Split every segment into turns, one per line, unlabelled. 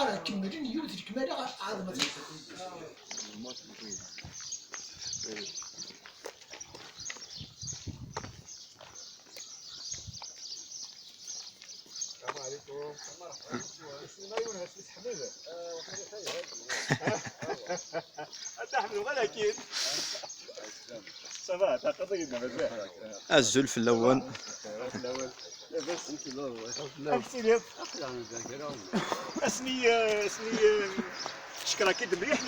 أنا كملين يوتي كمالي عاد ما
السلام عليكم. اسمي مايون اسمي حميده. وحاجه خير. انت حميد ولكن صافا تعطيك مزال.
الزلف اللون.
بس انت اكسيليت اسمي شكرا كي مليح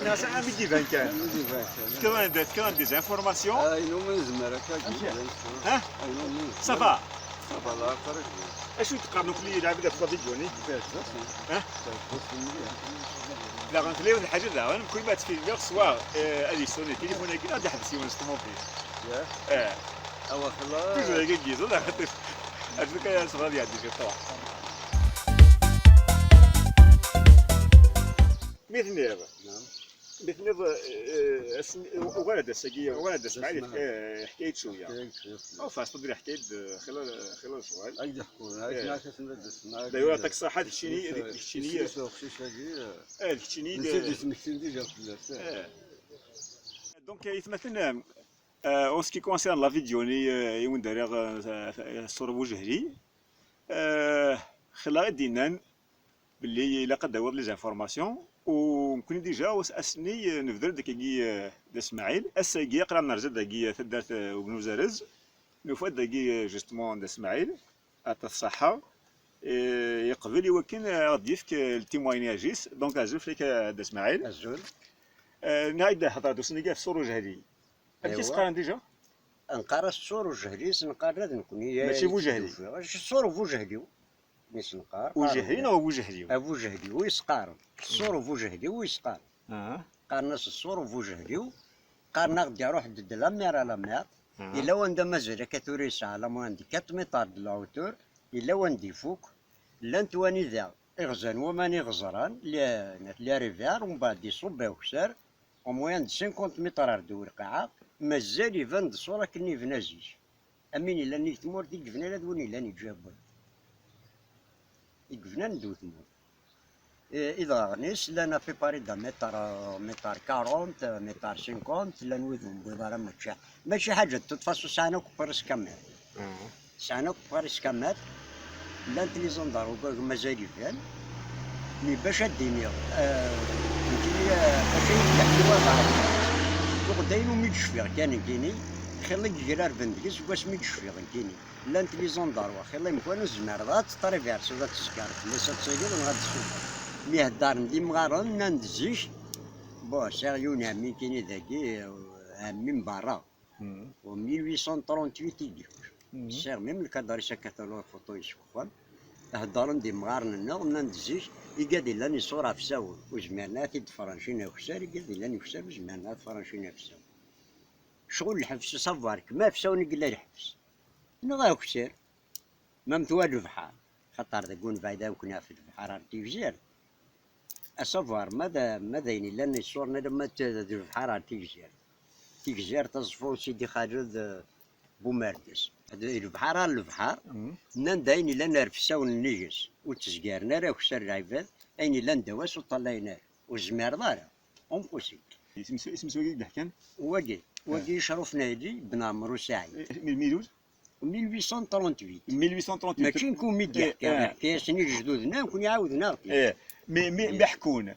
ناس عامي ديفان كان كمان دي زانفورماسيون
اينو من زمرك
ها
اينو
صافا
صافا لا فرق
اشو تقارنوا في لعبه في فيديوني ها لا غنخليو الحاجه لا كل ما تفيد سواء اديسون التليفون كي غادي يحبس يونس موبيل
اوا خلاص
توجور هكا كيزو لا خاطر هذوك يا صغار يعدي في الطوع مثل هذا
نعم
مثل ولد السقيه ولد اسماعيل حكايه شويه او فاش تقدر حكايه خلال سؤال
اي يحكون هاي ناس اسمها
دايما يعطيك الصحه الشينيه دونك يتمثل en ce qui concerne la vidéo يوم داير الصوره وجهري خلا دينا باللي الا قد داور لي زانفورماسيون وممكن ديجا واسني نفدر داكي اسماعيل الساقيه قرا نرجع داكي تدارت وبنو زرز نوفا داكي جوستمون اسماعيل عطا الصحه يقبل يوكن غادي يفك التيمويناجيس دونك ازوف لك اسماعيل
الزول
نهاية هضره دوسني في الصور وجهري كيس قران ديجا
نقرا الصور وجهلي نقرا نكون
ماشي وجهلي
الصور وجهلي نيس نقار
وجهلي ولا وجهلي
وجهلي ويسقار الصور وجهلي ويسقار قارنا الصور وجهلي قارنا غادي يروح ضد لامير على لامير الا وند مازال كتوريس على موندي 4 متر د لاوتور الا وندي فوق لا نتواني ذا اغزان وماني غزران لا ريفير ومن بعد يصب وكسر او موان 50 متر ردو القاعه مازال يفند صوره كني فنازيش امين الا نيت تمور ديك فنا لا دوني لا نتجابر يقفنا ندو تمور اذا غنيس لا بريباري دا متر 40 متر 50 لا نوذهم بيضا ماشي حاجه تتفاصل سانوك بارس كامل سانوك بارس كامل لا انت لي زندار مازال يفان مي باش ديني يمكن باش يحكي الوضع وغداينو مي تشفيغ كان كيني خليك جيرار بندكيس واش مي تشفيغ كيني لا انت لي زندار وخلي مكون الزمار ذات طريفيرس ولا تسكر ليس تصيدو غادي تسوق ميه الدار ندي مغارون نندزيش بون سيريون عمي كيني ذاكي عمي من برا و 1838 يدير سير ميم الكاداري سكاتلو فوتو يسكفان هدار ندي مغارن النوغ نندزيش يقاد لاني صورة في ساول وزمرنا تيد فرنشينا وكسار يقاد لاني وكسار وزمرنا فرنشينا في ساول شغل الحبس صفارك ما في ساول نقول له الحبس نغا وكسار ما متوالد البحر خطر ذاكون فايدة وكنا في البحر تيفزير أصفار ماذا يعني لاني صورنا لما البحر تيفزير تصفو سيدي خالد بوماردس البحر نندايني لنا في ساول النجس وتسقارنا راه وكسر العباد ايني لا ندواس وطلينا والزمار دارا امبوسيبل
اسم سويق دحكان
واقي شرف نادي بن عمرو سعيد
من ميلود
1838
1838
ماشي نكون ميدي حكايه سنين جدودنا نكون يعاودنا
مي حكون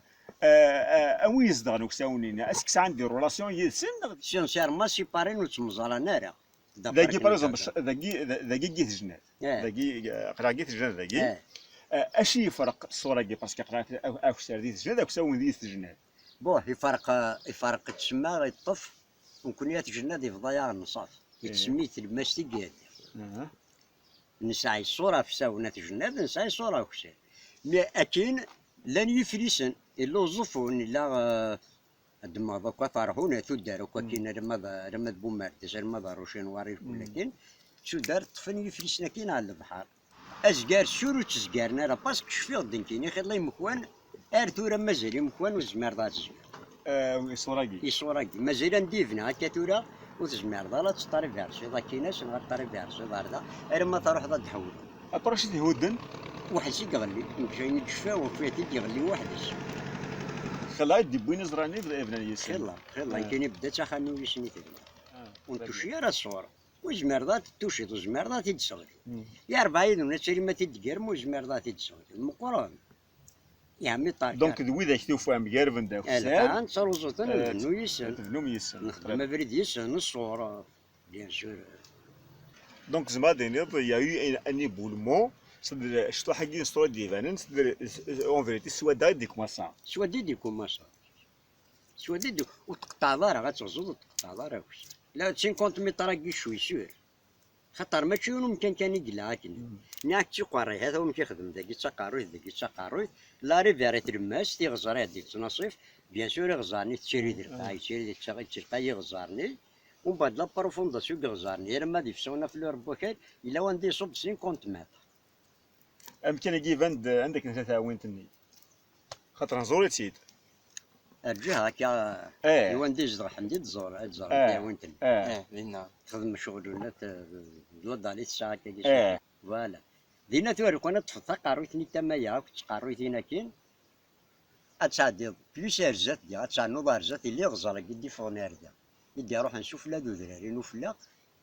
وين يصدر نكساونينا اسكس عندي رولاسيون يدسن
سينسيرمون سيبارين وتمزرانا راه
ذاكي باريزون ذاكي جيت جنات ذاكي قرا جيت جنات ذاكي اشي يفرق الصوره كي باسكو قرات اكثر ديت جنات اكثر ديت جنات
بوه يفرق تسمى يطف ونكون يات جنات يفضايا النصاف يتسميت الماستي قاد نسعي الصوره في ساونات جنات نسعي صوره وكسر مي اكين لن يفلسن الا زفون الا عندما ذاك فرحونا تدار وكاين رماد بوماردس رماد روشين واريش ولكن شو دار طفن يفلسنا كاين على البحر ازقار سورو تزقارنا راه باسكو شفيغ دنكيني خلي مكوان ارتورا مازال مكوان وزمار ذات زقار يصوراكي مازال نديفنا هكا تورا وتزمار ذا لا تطري فيرسي ذا كايناش نغير طري فيرسي ذا راه ما تروح ذا تحول
ابراشي تهودن
واحد سي يغلي مشى يتشفى وفيتي يغلي وحدس.
خلاص دي بوين زراني بنا يسن
خلا كاين يبدا تاخاني ويسني تبدا ونتوشي راه الصور وزمر ذات توشيط وزمر ذات يتصغر يا 40 ولا تشري ما تدقر وزمر ذات يتصغر المقران يا عمي طارق
دونك دوي ذاك توفى مقاربن دا
الان
وسال
صروزة نبنو يسن
تبنوم يسن
نخدم بريد يسن الصورة بيان سور.
دونك زعما دينيض يا يو ان éboulement صدر شتو حاجين سترو ديفانن صدر اون فيريتي سوا دا ديك ماسا
سوا ديدي كوماسا سوا ديدي وتقطع ظهرها غتغزوز وتقطع ظهرها وش لا 50 متر راكي شوي سور خاطر ماشي ممكن كان يقلع هكذا ناك تيقري هذا هو كيخدم داكي تقاروي داكي تقاروي لا ريفيري ترماس تيغزر هذيك تناصيف بيان سور يغزرني تشري درقاي تشري تلقاي يغزرني ومن بعد لا بروفونداسيون يغزرني راه دي فسونا في الربوكال الا وندي يصب 50 متر
امكن يجي فاند عندك انت تعاونتني خاطر نزور تيت
ارجع هكا
ايه
وندي زرع حمدي تزور تزور تعاونتني
لينا
خدم شغل ولا تلوض عليه الساعه كي
ايه
فوالا دينا تورك وانا تفضل قارويتني تمايا كنت قارويتينا كين اتساعد بليس رزات دي اتساعد نوض رزات اللي غزر قدي فونير دا يدي اروح نشوف لا دو دراري نوفلا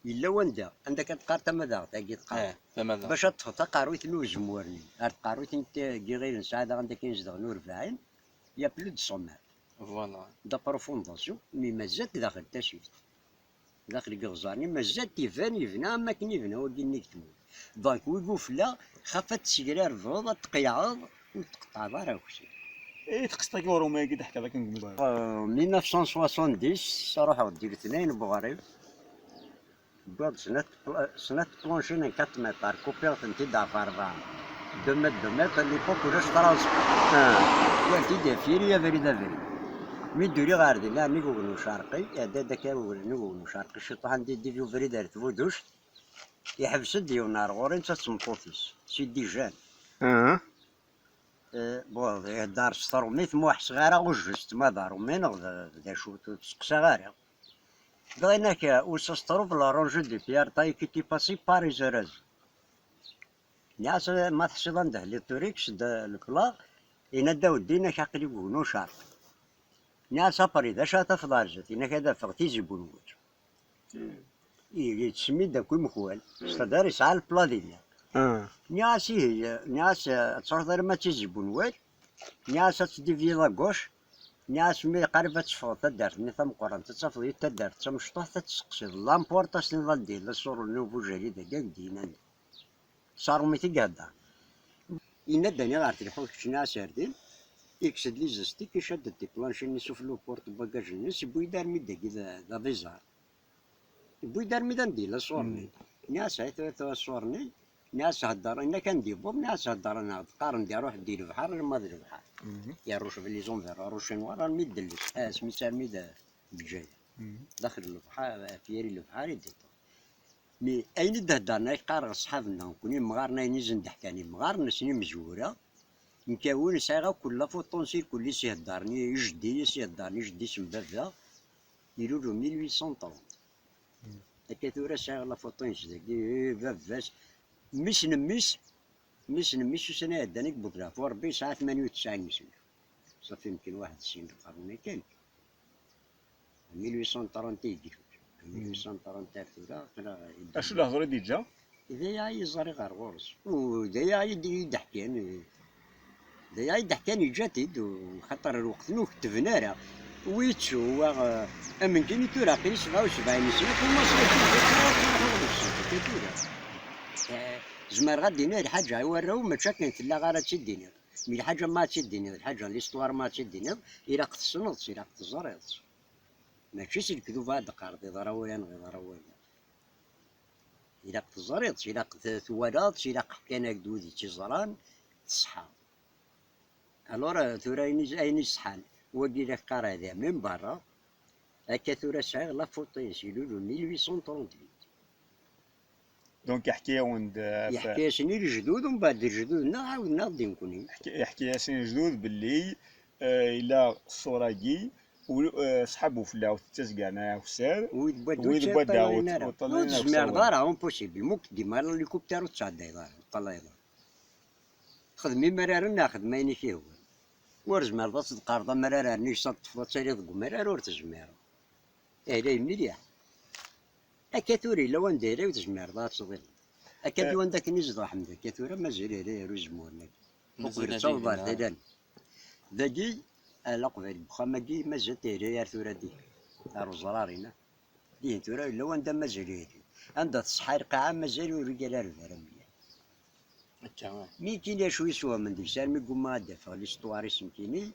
الا وندا عندك تقار تما دا تاكي تقار
تمام
باش تفضل قارويت نو زمورني ارد قارويت انت كي غير نساعد عندك ينزدغ نور 40 يا بلو دو سومات
فوالا
دا بروفونداسيون مي مازال داخل تاشيت داخل غزارني مازال يفنى اما كان يفنى هو كي نكتمو دونك ويقوف لا خافت تسكرار الفوضى تقيعض وتقطع ظهرها وكشي.
ايه تقصتك وروما كي تحكي هذاك نقول
1970 روح ودي الاثنين بوغاريب بعد سنة بلونشين 4 متر كوبيرت انتي دافار 2 متر ليبوك ولاش ترانسبور قلت دافيري يا فريد فريد مي دوري غاردي لا نيقولو شرقي هذا داك نيقولو شرقي الشيطان دي فيو فريد تفودوش يحبس ديونار غورين تسمطوطيس سيدي جان بون دار سطر ميت موح صغيرة وجست ما دارو مين دا شو تسقسا غاري بغيناك وسسترو بلا رونجو دي بيار طاي كي تي باسي باريزوراز ناس ما تحصل عنده لي توريكس دا البلا يناداو دينا شاقلي بونو شارق ناس ابريدا شاتا في دارجت انا كذا فغتي زيبون وجه يتسمي داك مخوال استدار يسعى البلا ديالنا ناس هي ناس تصور ما تيزيبون وال ناس تديفي لاكوش ناس مي قريبة تشفط تدارت ني ثم قران تتصفضي تدارت تمشطوح تتسقسي لامبورطاسيون غادي لا صور نوفو جديد كاع دينا صاروا ميتي قادا يناداني غير تليفون كنت ناس هاردين يكسد لي زستي كي شاد دي بلانشي نسوف لو بورت باكاج ناس بوي دار ميدا كذا دا فيزار بوي دار ميدا ندير صورني ناس هاي صورني ناس هدر انا كنديبو ناس هدر انا قارن دي روح دير البحر ما دير البحر يا روش في لي زونفير روش نوار ميدلس اسمي ميدا بجاي داخل البحر فيري البحر يدير مي اين دهدرنا قارغ صحابنا كوني مغارنا ينزن ضحكاني مغارنا سني مزوره نكاون ساغا كل فوطونسيل كل سي هدرني جدي سي هدرني جدي سمبابا يلولو 1830 هكا ثورا ساغا لا فوطونس داكي باباس مش نميس سنة هدانيك بكرا وربي ساعة 98 سنة صافي يمكن 91 القرن كان 1830 يدير 1830 ثورا
اشو الهضره ديجا
إذا يزري غير غورس وإذا يدحكان إذا يدحكان جاتد وخاطر الوقت نو كتبنا راه ويتشو أمن كيني تورا قيل 77 سنة كل ما زمر غادي نار حاجة يوراو ماشا كانت لا غير تشديني مي الحاجة ما تشديني الحاجة ليستوار ما تشديني إلا قد تصنط إلا قد تزريض ماشي سي الكذوب هاد قارض يضرا وين غير وين إلا قد تزريض إلا قد توالاد إلا قد كان هكدو دي تيزران تصحى ألورا ثورا أين يصحان وقي لك قرا هذا من برا هكا ثورا سايغ لا فوطيس يلولو 1838
دونك يحكي وند
يحكي سني الجدود ومن بعد الجدود عاودنا غادي نكوني
يحكي سنين جدود باللي الى الصوراكي وصحابو فلاو تتزقعنا وسار
ويتبداو
ويتبداو
وطلعنا دار اون بوسيبل موك ديما الهليكوبتر وتصعد دار تبقى أيضا خدمي مرارنا خدم أين كيهوان ورزمر ضغط القارضة مرارا نيش صدفة تسالي ضق مرارا ورتزمير إيه مليح أكاتوري لو نديري وتزمير ضغط صغير أكاد وان ذاك نيزد حمد أكاتورا مازال عليه روزمور مقبل تصور ديدان ذاكي الأقبل بخامكي مازال تيري ثورة دي الرزرارينا دي ثورة لو أنت مازال يدي عندها تصحير قاعة مازال ورجال الفرمية مي كاين شوي سوا من ديك سال مي قوما دافع ليستواري سمكيني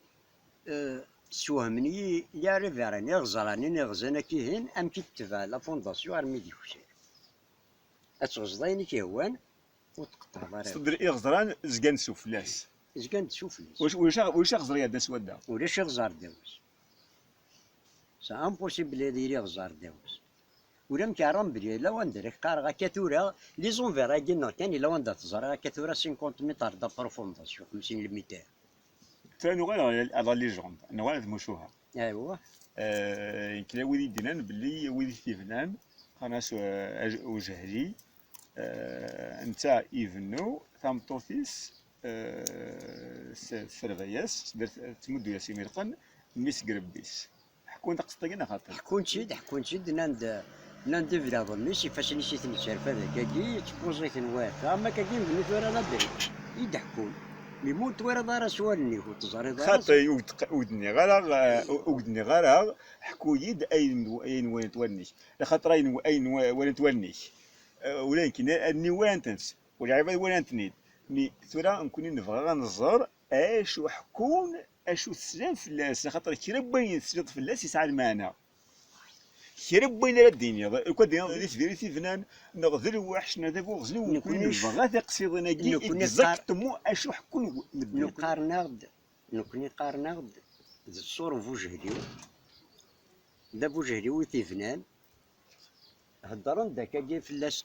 سوا مني يا ريفيراني غزراني نغزانا كيهن أم كيتبع لا فونداسيون أرمي ديك وسير أتغزضيني كيهوان وتقطع ضريب
صدر غزران زكان سوفلاس
زكان تشوف ليس
واش غزر يا داس ودا
ولاش غزار داوز سا امبوسيبل يديري غزار داوز ولا مكارم بلي لا وندرك قارغا كاتورا لي زونفيرا كينا كان لا وندا تزرع كاتورا 50 متر دا بروفونداسيون 50 متر
ثاني غير على ليجوند انا غير مشوها
ايوا
يمكن ويدي دينان باللي ويدي تيفنان قناس وجهري انت ايفنو ثامطوفيس سيرفياس درت تمدو يا سيميرقن ميس قربيس حكون تقصدقنا خاطر
حكون شيد ناند فيلا ظنيش فاش نسيت نشرف هذاك كي تبوزيت نواف اما كاين بنيت ورا لا دري يضحكون يموت ورا دار سوالني وتزاري دار
خاطر ودني غير حكو يد اين وين توني خاطر اين وين توني ولكن اني وين تنس والعباد وين تنيد مي ثورا نكون نبغى غنزر اش وحكون اش تسلم فلاس خاطر كي ربي تسلط فلاس يسعى المعنى كي ربي لا الدنيا كون دينا فيريتي فنان نغذر وحش نذاك وغزل ونكون نبغى تقصيدنا كي اكزاكتومون اش وحكون
نكوني قارناغد الصور بوجهديو دا بوجهديو تيفنان هضرن داك كي فلاس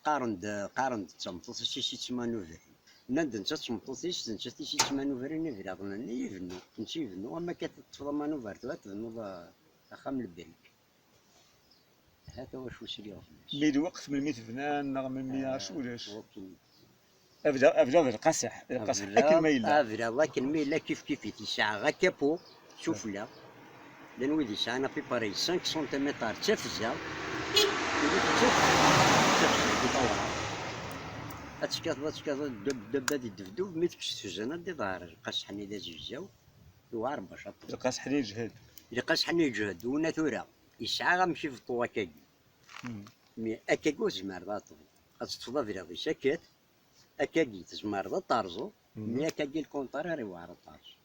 قارن تمطوط سي تمانوفر نند انت تمطوطيش انت تيشي تمانوفرين في العظمني يفنو نمشي يفنو اما كتطفى مانوفر تفنو اخام البريك هذا واش وسري
مي الوقت من 100 فنان من 100 ولاش افجا القصح اكل ميلا
افجا لكن ميلا كيف تيساع غا كابو شوف لا لان ويدي ساعنا في باري 5 سنتيمتر تفزا اتشكاث دب دي الدبدوب مي تكشتوزانا دي ظاهر قصحني دا زيزاو يوار باش
القصحني يجهد
القصحني يجهد ونا ثورا يسعى غنمشي في الطواكاكي مي اكاكو زمار ضاطو غتطفضا في رغبي ساكت اكاكي تزمار ضا طارزو مي اكاكي الكونتراري يوار طارزو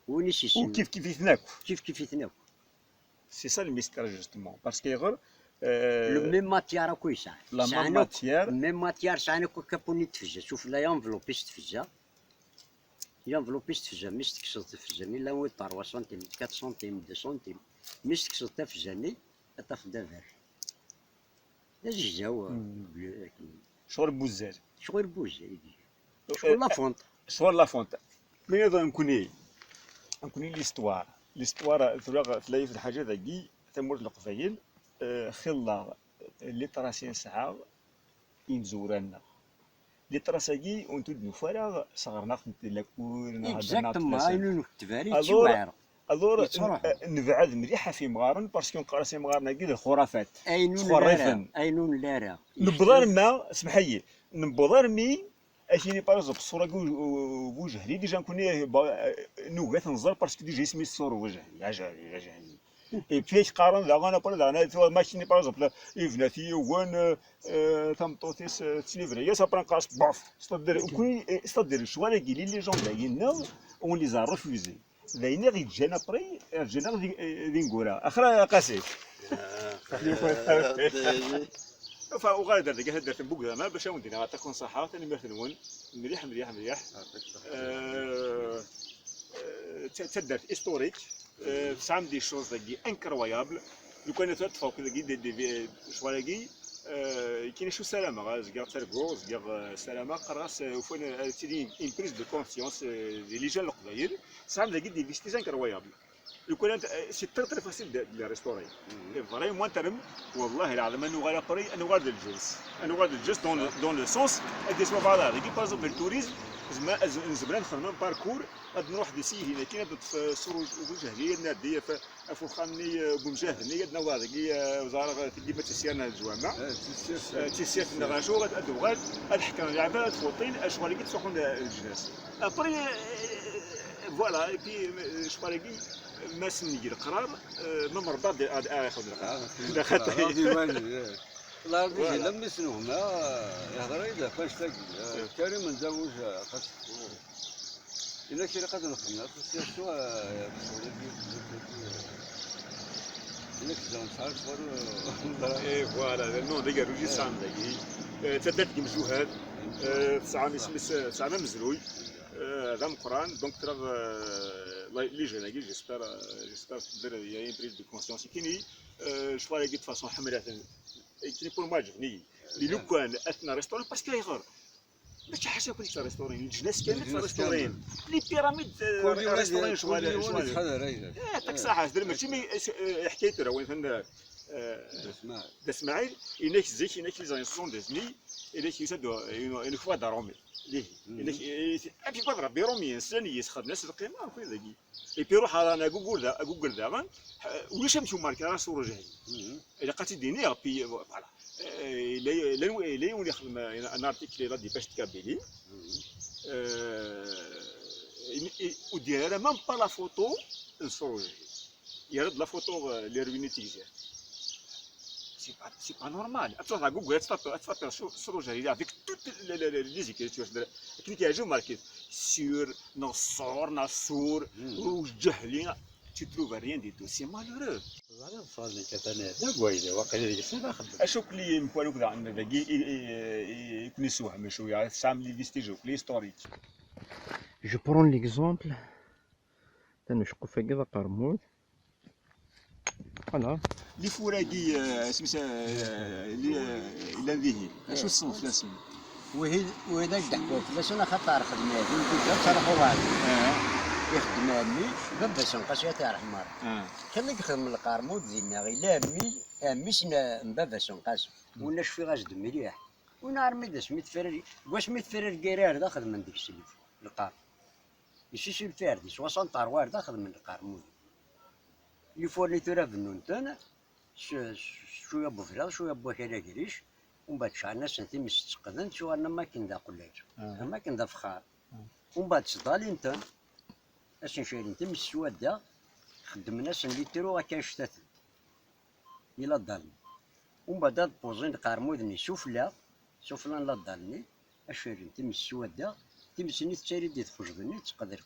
ونيش يسمى
وكيف يثناكو
كيف يثناكو
سي سا الميستير جوستومون باسكو يغر
لو ميم ماتيار اكو يسعى
لا ميم ماتيار
ميم ماتيار ساعنا كو كابوني تفجا شوف لا ينفلوبيش تفجا ينفلوبيش تفجا مش تكسر تفجا مي لا وي 3 سنتيم 4 سنتيم 2 سنتيم مش تكسر تفجاني تاخذ فير لاجي جاو
شغل بوزال
شغل بوزال شغل لا فونت
شغل لا فونت مي ايضا نكوني ليستوار في الحاجه ذاكي تمر القبايل خلا اللي طراسين ساعه ينزورانا اللي طراساكي ونتو نفرغ صغرنا في لاكورنا
اكزاكتومون اينو نكتباري شي واعر
الور نبعد مليحه في مغارن باسكو نقرا سي مغارنا كي الخرافات
اينون لارا
نبضر ما اسمح لي نبضر مي اشيني بارزو الصوره بوجهري ديجا نكوني نوغات نزر باسكو ديجا اسمي الصور وجهري عجالي اي فيش قارن لا انا بقول انا ماشي بارزو يفناتي وين تمطوتيس تسليفري يا سابران قاس باف ستادير شوالي كي لي جون داينا اون لي زا ريفوزي داينا غير جانا بري جانا ذي نقولها اخرى قاسي فغادر ديك هدرت بوك زعما باش ندير نعطيك نصيحه ثاني مثلا مليح تدرت هيستوريك تسعم دي شوز داكي انكرويابل لو كان تفوق داكي دي شوالاكي كاين شو سلامه زكاغ تركو زكاغ سلامه قراص وفين تيدي اون بريز دو كونسيونس دي لي جون القبايل تسعم داكي دي فيستيز انكرويابل لو كان سي تري فاسيل دو ريستوري فريمون ترم والله العظيم انه غير بري انه غير الجنس انه غير الجنس دون لو سونس دي سوا فوالا كي باغ اكزومبل التوريزم زعما نخدم باركور غادي نروح دي سي هنا كاين في سروج وجهليه ناديه في فخامني بومجاهني قدنا هذا كي وزاره كيما تسيرنا الجوامع تيسير النغاشو غادي غاد الحكام اللعبه تفوطين اشغال كي تسوقون الجناس ابري فوالا اي بي شوالكي ما سني القرار ما مرضى ياخذ القرار
الله يرضي عليه لما يسنوهم يهضر إذا فاش تلاقي كريم مزوج قد إلا كي قد نخدم سيرتو إلا كي زعما شحال صغار
اي فوالا نو ديك روجي سام داكي تدات مجوهات تسعة مزروي هذا مقران دونك ترى لي جون هاكي جيسبر تدير يا بريز دو كونسيونس كيني شوالكي دو فاسون حمراء كي بور ما عجبني اللي لو كان اثنا ريستورون باسكو يغر ماشي حاجه كلشي ريستورين الجناس كامل في ريستورين لي بيراميد ريستورين شوال يعطيك صحه دير ماشي حكايته راه وين فهمنا اسماعيل انك زيك انك لي زانسون دزني انك يسدو une fois d'aromé ليه انك ابي بدر بيرومي سني يسخد ناس القيمه وكل ذاكي اي بي روح انا جوجل دابا ولاش نمشيو ماركي راه صوره جاي الا قاتي ديني بي فوالا لا يولي يخدم ان ارتيكل لا دي باش تكابيلي ودير مام با لا فوتو نصورو جاي يرد لا فوتو لي رويني تيجي c'est pas normal. Attention, à Google, tu vas sur le avec toutes les écritures. Qui a marqué sur, nos sorts, nos sourds, ou jahlina, tu trouves rien du tout. C'est malheureux.
هذا صار كتانا لا قويله واقيلا ديك السنه خدم
اشوف لي مبالو كذا عندنا باقي يكون يسوهم شويه سام لي فيستيجو لي ستوريك.
Je prends l'exemple تنشقو في كذا قرموط فوالا
لي فوراكي سميتها اللي ذهي شو الصنف لاسم
وهذا الدحكو فلاسنا خطر خدمات يمكن تصرفوا واحد يخدم امي بابا سنقاس يا حمار كان يخدم القرموط زينا غير لا امي سنا بابا سنقاس وناش في غاز مليح ونهار ميدا سميت فراري واش سميت فراري كيرار دا خدم من ديك السلف القار يشيش الفاردي 60 طروار دا خدم من القرموط يفورني ترى بنونتان شويه بوفراغ شويه بوكالا كريش ومن بعد شعلنا سنتين مستقدن شو انا ما كندا قلاج ما كندا فخار ومن بعد صدالي انت اش نشري انت من السواده خدمنا سن ليترو كان شتات الى ضلني ومن بعد بوزين قرمودني سفلا لا ضلني اشري انت من السواده تمسني تشري دي تخرجني تقدر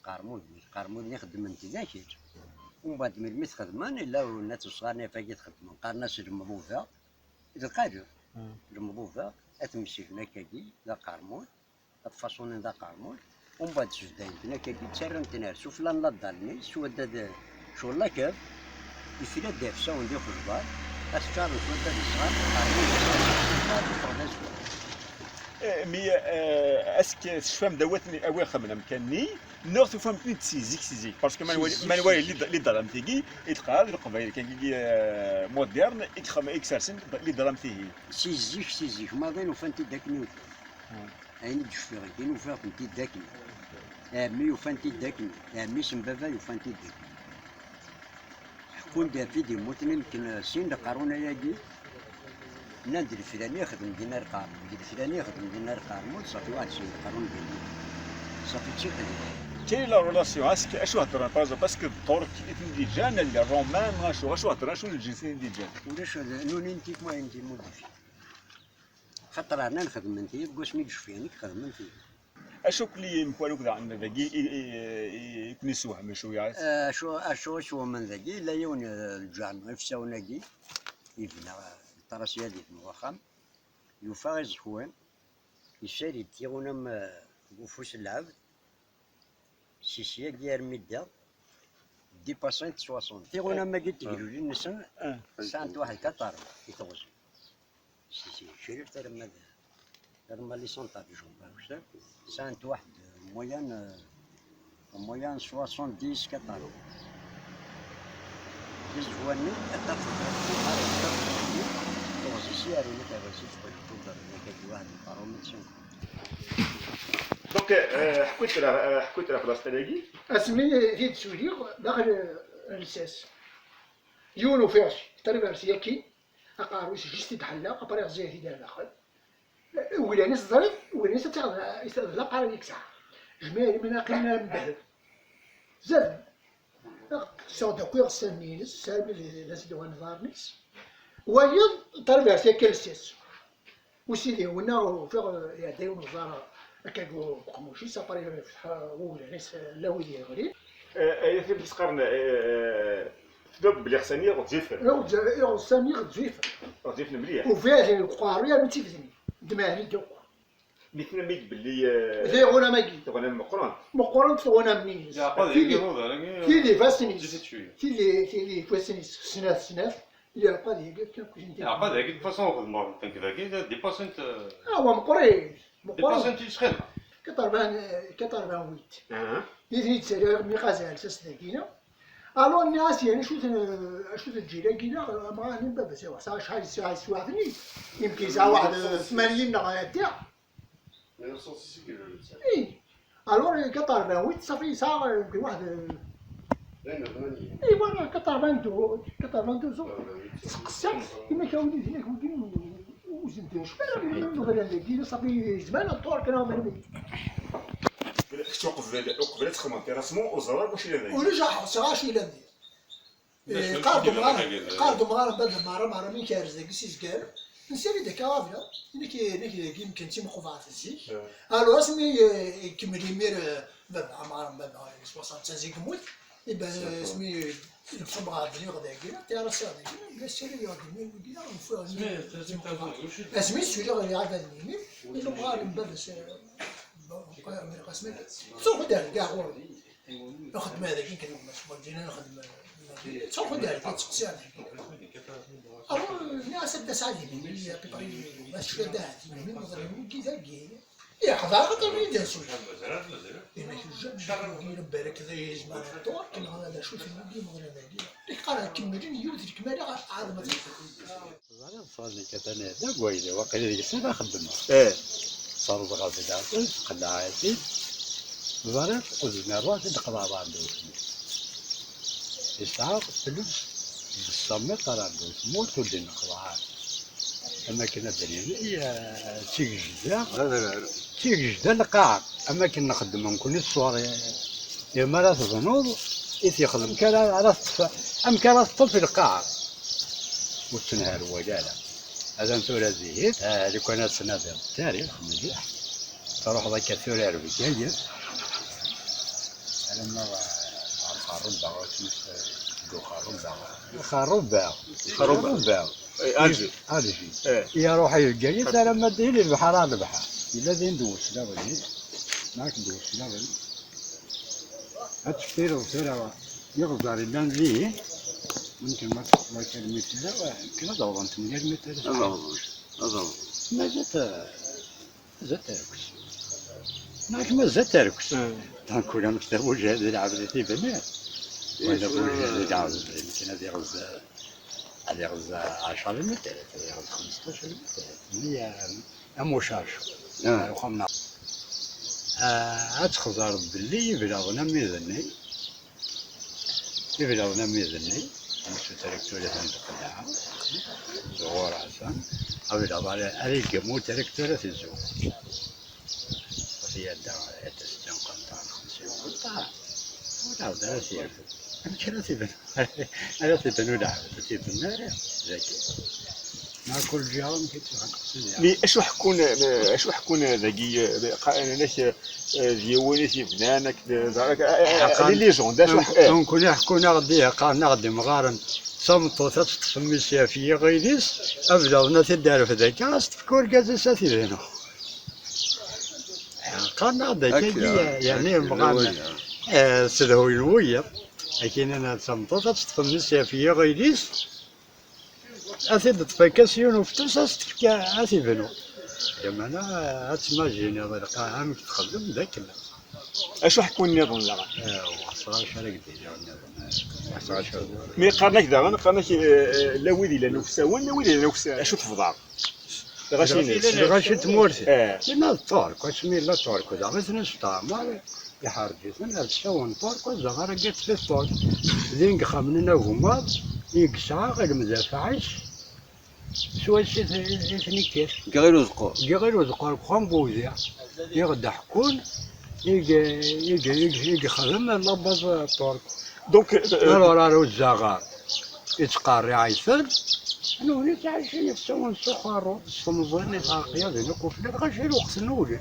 قرمودني خدم انت ذاكر ومن بعد ملي تخدمان الا الناس الصغار فاكي تخدموا قارناش المضوفه اذا القاجر المضوفه اتمشي هنا كاكي ذا قرمود تفاصون ذا قرمود ومن بعد سجدين هنا كاكي تسرن تنارسو فلان لا ضلني شو داد شو لا كاف يفيد دافسه وندير خضبار اشجار وشويه الصغار قرمود
مي اسك شفام دواتني اول خدمه مكاني نور تفهم بنت سيزيك باسكو ما نوالي اللي ظلم تيجي يتقال القبائل كان كي مودرن يخدم اكسرسن اللي ظلم فيه
سيزيك ما بين وفانتي داكني عيني تشفي غير كاين وفاق فانتي داكني امي وفانتي داكني امي سم بابا وفانتي داكني شكون دافيدي موتني يمكن سين قارونا ياكي نادي الفلاني يخدم دينار قارمود الفلاني يخدم دينار قارمود صافي واحد سين قارون ديالي صافي تشيقي
كاين لا ريلاسيون اسك اشو هضر باسكو الدور اللي جانا الرومان شو هضر شو الجنسين اللي جانا
ولاش نوني انت ما انت موديف خاطر انا نخدم انت باش ما يجوش فيني خدم انت
اشوف لي مبالو كذا عندنا باقي يكون يسوهم شويه
شو من ذاكي لا يون الجامع في ساوناكي يبنى الطراسيه ديال الوخام يفاز خوان يشاري تيغونم بوفوس العبد سيسيا ديال ميدا دي باسنت 60 تيغونا ما قلت لي نسن سانت واحد كطار يتوز سيسي شريت رما لي سونطا بجون سانت واحد مويان 70 كطار الجواني السياري مثلا رسيت بالقدر هذاك واحد البارومتر.
دونك حكيت لها في لاصه تاعي
اسمي في تسويق داخل الرساس يونو فيرش تربرس ياكي اقاروش جستي تحلا ابريغ زيتي دار داخل ولاني صدرت ولاني ستغلا قال ديك الساعه جمالي من قلنا مبهر زاد صوت كوير سنينس سالب لازم دوان فارنيس ويض تربرس ياكي السيس وسيدي ونا فيغ يديو نظاره كاكو قموشي ساباري فتح ولاني لا ولي غريب
هي في بسقرنا تدوب بلي خصني غتزيفر
يو سامي غتزيف
غتزيفنا مليح
وفيه القارية من تيفزني دماغي دوق
نيتنا ميت باللي
ذي غونا ماكي
تغنى مقران
مقارنة في غونا منين تيلي فاسنيس تيلي فاسنيس سنات يا قادي كان كنت
عقد هاكي دي فاصون واخد المغرب كان كذا دي باسنت
هو مقري
دي باسنت تيشخدم
كطربان ويت يزيد سريع مي غازال ساسداكينا الو الناس يعني شو تجي كينا ما نبدا سوا ساعه شحال سواعدني يمكن ساعه واحد 80 نغادي اي الو كطربان ويت صافي ساعه يمكن واحد اي وانا كطربان دو سقسات كيما كاولي هناك ممكن وزنت شبان مثلا ديك صافي زمان الطور كانوا مرمي
وقبلت تخمم راسمون وزرار واش الا
ورجع صغاشي لندي قاردو مغارب بدل مارا مين كارز داك سيسكال نسالي داك غافلا نك يمكن تيما قفعت الزيك الو اسمي كملي مير بابا بابا 65 كموت يبقى اسمي الفم غادي غدا كينا تاع صادق لا سيري غادي كينا اسمي سوري غادي عاودني اللي بغا نبرس قسمي صوف دار كاع هو نخدم هذاك يمكن جينا نخدم صوف دار تسقسي على الناس داس عليهم اللي بيبري باش فدات من مغرب كي يا حضرتك اللي داسوا انك الجن بالك ذي زمان الدور كنا هذا شوف المدي مغرب هذه قال كملين يوث كمال عظمه
صار لي كتانا دا قويله وقيله ديك السنه خدمها صاروا بغاز داخل قلع عادي ظرف وزنا الراس نقضى بعض الساعة فلوس بالصمت طلع دوس موت ودي نقضى أما كنا دليل تيجي جدا تيجي جدا القاع أما كنا نخدم نكون الصور يا مرات ظنوض إذ يخدم كان عرفت أم كان في القاع والتنهار وجاله هذا نثور زيت اللي كانت سنة التاريخ مليح تروح ذاك الثورة الرجالية أنا ما خروبة أرجي يا روحي الجاية ترى ما ديري البحر على البحر إلا ذي ندوس لا ولي معك ندوس لا ولي هتشتري وسرعة يغزر اللان ليه ممكن ما كان مثل يمكن أضرب أنت من غير مثل أضرب ما زت تركس معك ما زت تركس تنكون مكتب وجه هذه العبدة بنات ولا وجه هذه العبدة يمكن هذه غزة 10 متر هذه غزة 15 متر هي أموشاش وخمنا أتخزر باللي يبلغنا ميزني مشو تركتورة تنتقلها زغور عسان أو الأضالة أريد مو تركتورة الزغور وفي الدعوة يتسجن قنطان 50 قنطان ودعوة لا سيرفو يمكن ألا تبنو دعوة تبنو نارا زكي مع كل جهة ممكن تحقق
مي اشو حكون ذاكي ناس ديواني في بنانك زعما لي جون دا شو
نكون حكونا غديها قالنا غدي مغارن صمتو تتفمي السيافية غيديس أبدا ناس الدار في ذاك استفكور كازا ساتي هنا قالنا غدا يعني مغارن سلهو الوية لكن أنا صمتو تتفمي السيافية غيديس أثيد تفكاسيون وفتوس أستفكا أثي بنو كما أنا أتسمى جيني هذا القاعة عامك تخدم ذاك
اشو حكون النظام لا
صغار شارك صغار شارك
مي قارناك دابا قارناك لا ويلي لا نفساون لا ويلي لا نفسا اشو تفضل
غاشي تمورتي
اه
لنا الطارك واسمي لا طارك ودا مثلا استعمار يحرجي انا تساون طارك وزغار قلت في الطارك زين خمننا هما يقسع غير مدافعش شو الشيء ثاني كيف
غير وزقور
غير وزقار خام بوزيع يغدا حكون يجي خدم لاباز الطارك
دونك
راه الزغار يتقاري عيسر انا هنا تعيشين يتساون السخر الصمزين العاقيه ذيك وفلات غاشي الوقت نولش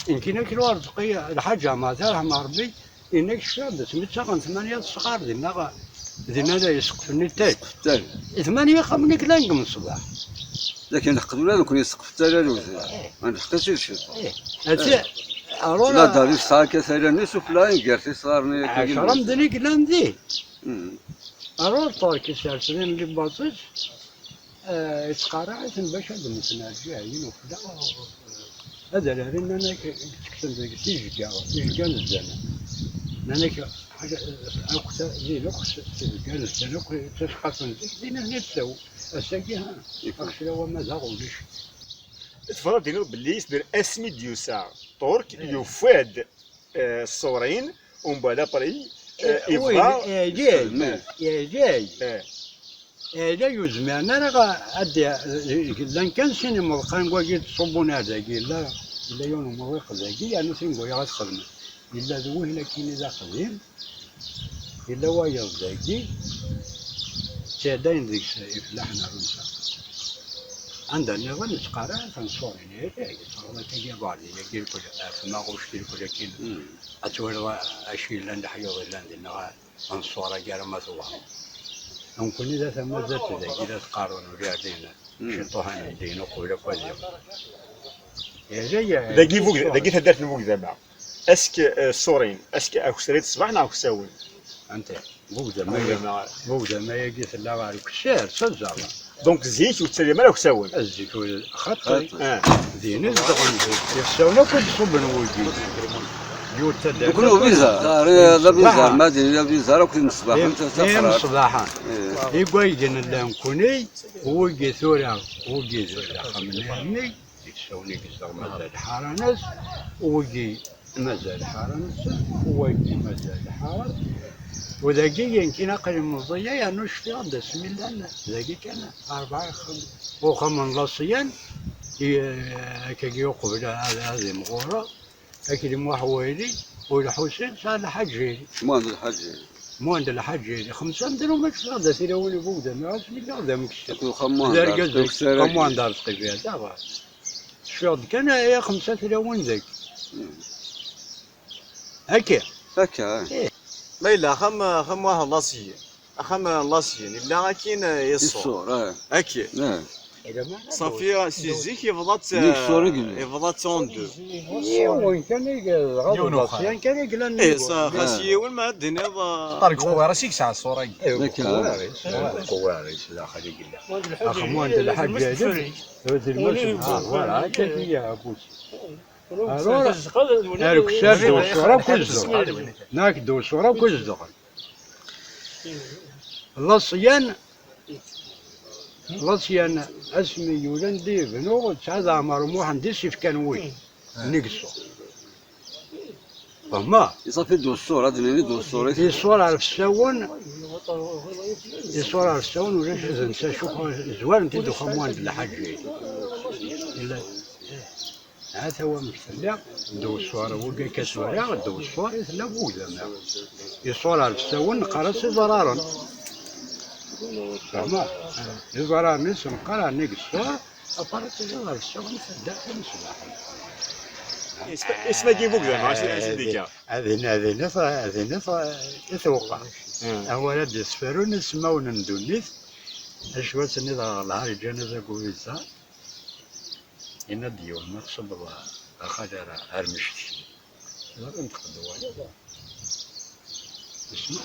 يمكن كيلو رزقيه الحاجه ما دارها مع ربي انك شاب سميتها 8 صغار دينا لا يسقفني التاج
التالي
8 خمنك لا من الصباح
لكن قبل نكون يسقف التالي وزير ما نحتاجش شي
هاتي
لا
ارونا
داري صار كثيرا نسو فلاين قالتي صارني
10 مدني كلام دي أروح طارك السلسلين اللي باصص يتقارع باش هذا مثلا جايين وكذا هذا لأن أنا كنت تيجي الزنا أنا حاجة أخت زي الأخت كان الزنا تشخصن زين هنا تسوي الساقي ها أخشى هو ما زاغولش
تفضل دينو باللي يصدر اسمي ديوسا طورك يفاد الصورين ومن بعد بري يبغى
يا جاي لا يزمان انا غادي لان كان شي ملقان واجد تصبون هذا لا لا يوم ما واخذ ذاكي انا تنقول يا غتخدم الا ذوه الا كاين اذا قديم الا وايض ذاكي تعدين ذيك فلاحنا رمسا عندنا نظام نتقارع تنصور يعني صار تجي بعض يجي كل ما غوش كل كاين اتولى اشي لان حيوه لان نصور جار ما سوا نكون إذا ثم زدت إذا تقارن ورياضينا شطوها ندينا وقولا كوزيم يا جاي
دقي تدرت نبوك زعما اسك الصورين اسك اكسريت صباحنا اكساون
أنت بودا ما يجي ثلا على الكشار صدق
دونك زيت وتسلم على اكساون
الزيت خطي دين الزغن يسونا كل صبن ويجي
يكونوا فيزا لا فيزا ما دير لا فيزا راه كنت الصباح انت
تقرا صباحا يقول لنا نكوني هو يجي ثورة هو يجي ثورة خمني يسوني كسر مازال حارنس ويجي مازال حارنس هو يجي مازال حارس وذاكي يمكن أقل من ضيا يعني شفي غدا بسم الله ذاكي كان 4 5 وخمن لاصيان كي قبل هذه مغورة أكيد مو حوالي والحسين صار الحجيري مو عند الحجيري 5 درهم ما تشتغل ذا سيراوني بودا ما بسم الله ذا مكشف خمان دار تقيا دابا الشغل كان يا 5 سيراون ذاك هكا
ما إلا خم واحد لاصي خم لاصي إلا كاين يصور أكيد صافي سيزيك يفضات 102
وين كان يغلط كان يقلن
اي خاصي وين ما الدنيا
طارق خوارسي ساعه الصوره
كوارث لا خلي يقلع اخو عند الحاج هذا المسلم فوالا كان هي ابوس هذوك الشاب دو الصوره كل هناك دو الصوره كل دخل لصيان اسمي يولندي بنو تسعد عمر موحن ديسيف كان وين نقصو فما
يصافي دو الصور هذا اللي دو الصور
يصور على الساون ولا نسى شوف زوال انت خموان الحاج الا هذا هو مستلع دو الصور وقع كسورة دو الصور لا بودا يصور على الساون قرص ضرارا فما يزرع ناس نقرا نقصر أفرت الجوار الشغل داخل الصباح.
اسمه كيفوك زعما اش ديك
هذه نص يتوقع. أولا دسفرون اسمون ندونيث أشوات نضع العار الجنازة كويسة إن ديون مقصد الله أخذ أرمشتي. لا نتخذوا ولا اسمع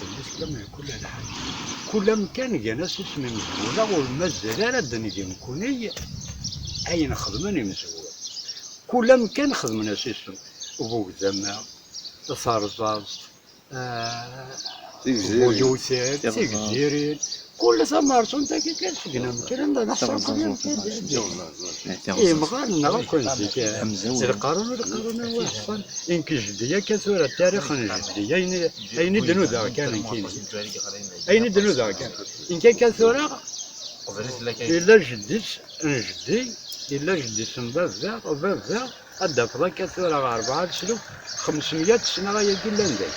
بالنسبة لما كل الحاجة كل مكان جناس اسمه مزولة والمزلة ردني مكونية أين خدمني مزولة كل مكان خدمنا سيسو أبوك زمان صارزاز بويوثات تيجزيرين كل ثمرته انت كي كتسقنا الكلام هذا الصرف مغالنا غيكون زيك القارون واحد ان كجديه كثر التاريخ الجديه اين دنودا كان كاين اين دنودا كان ان كان كثر الا جديت جدي الا جدي سنباب وباب هذا فضا كثر 4 سلوك 500 سنه غيجي لندن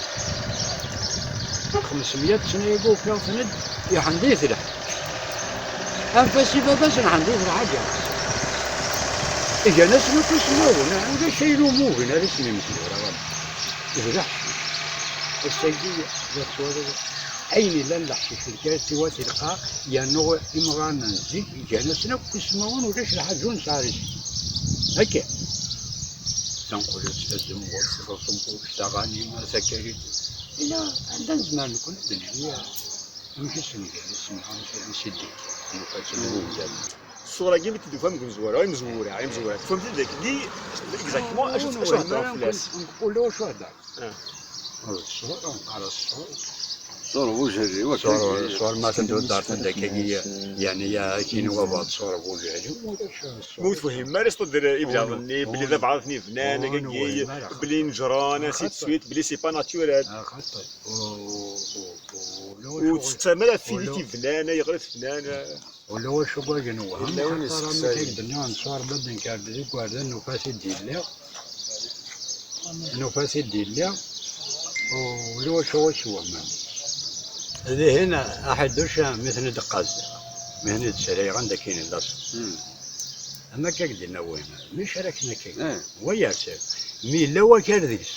500 سنه يقول فيها سند يحنديث له أنفسي بس نحنديث الحاجة إجا ناس ما تسمعون هذا شيء لوموه هنا اسمي مسلورة يفرح السيدية ذات صورة عيني لا نحشي في الكاتي وثلقاء يانو إمغان نزيك إجا ناس ما تسمعون ولاش الحاجون سارج هكا تنقل تستلزم وتصفصم واشتغاني ما سكرت إلا عندنا زمان نكون الدنيا ماشي اسمها سيدي
الصوره كي تفهم مزوره فهمت ديك دي اكزاكتومون اش هضروا فلاس
نقولوا واش هذا الصوره على الصوره
صور وجهي
صور ما تندو دار تندك يعني يا كاين وبعض صور وجهي
مو تفهم ما ريستو دير يبدا ظني بلي دابا عرفني فنان كي بلي نجران سيت سويت بلي سي با ناتورال وتستعمل فيديتي فنانه يغرد فنان
ولا واش باغي نوهم ما كيقدرنا نصور بدنا كارديك وهذا النفاس ديال النفاس ديال ولا واش هو هذه هنا أحد مثل دقاز مهنة السريع عندك كاين اللاصق أما كاكدينا وين مش راكنا كاين وياسر مي لو كان ذيس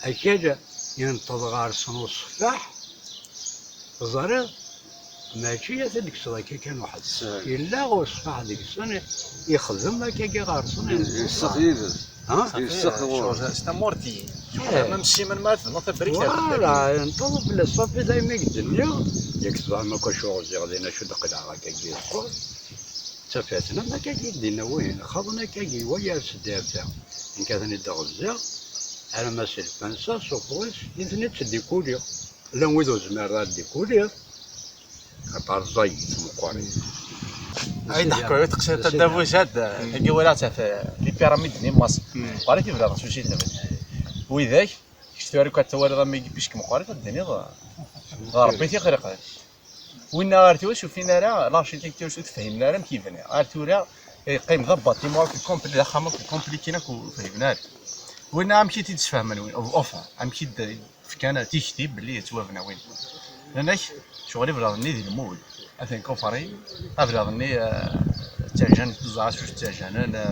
أكاد ينتظر صنو الصفاح زرق ماشي هذيك الصلاة كان واحد إلا هو الصفاح هذيك السنة يخدم هكاك غارصون
يستخيل
استمرتي نمشي من مات نطب بريك
فوالا نطلب بلا صافي دايما الدنيا ياك صباح ما كاش شغل غادينا شو دقيقة هكاك تفاتنا ما كاكي دينا وين خاضنا كاكي ويا السدافة إن كان يدغزا على ما سلفانسا صفوس إنترنت ديكوليا لا ويدو زمارات ديكوليا قطار زي مقارن
اي ضحكوا تقصير تدافوشات كي ولات في لي بيراميد ديال مصر قريتي بلا شي تبع وذاك شتي راه كتوالي راه ما يجيبش كمقارن الدنيا ربي تيخرق وين عرفتي واش فينا راه لارشيتيكتور شو تفهمنا راه كيفنا عرفتي راه قيم ضبط تيمور في الكومبلي لا خامه في الكومبليكينا فهمنا وين عم كي تتفهم وين اوف عم كي كان تيشتي بلي توافنا وين لانك شغلي بلا ظني ديال المول اثن كوفري بلا ظني تاجان تزعاش واش تاجان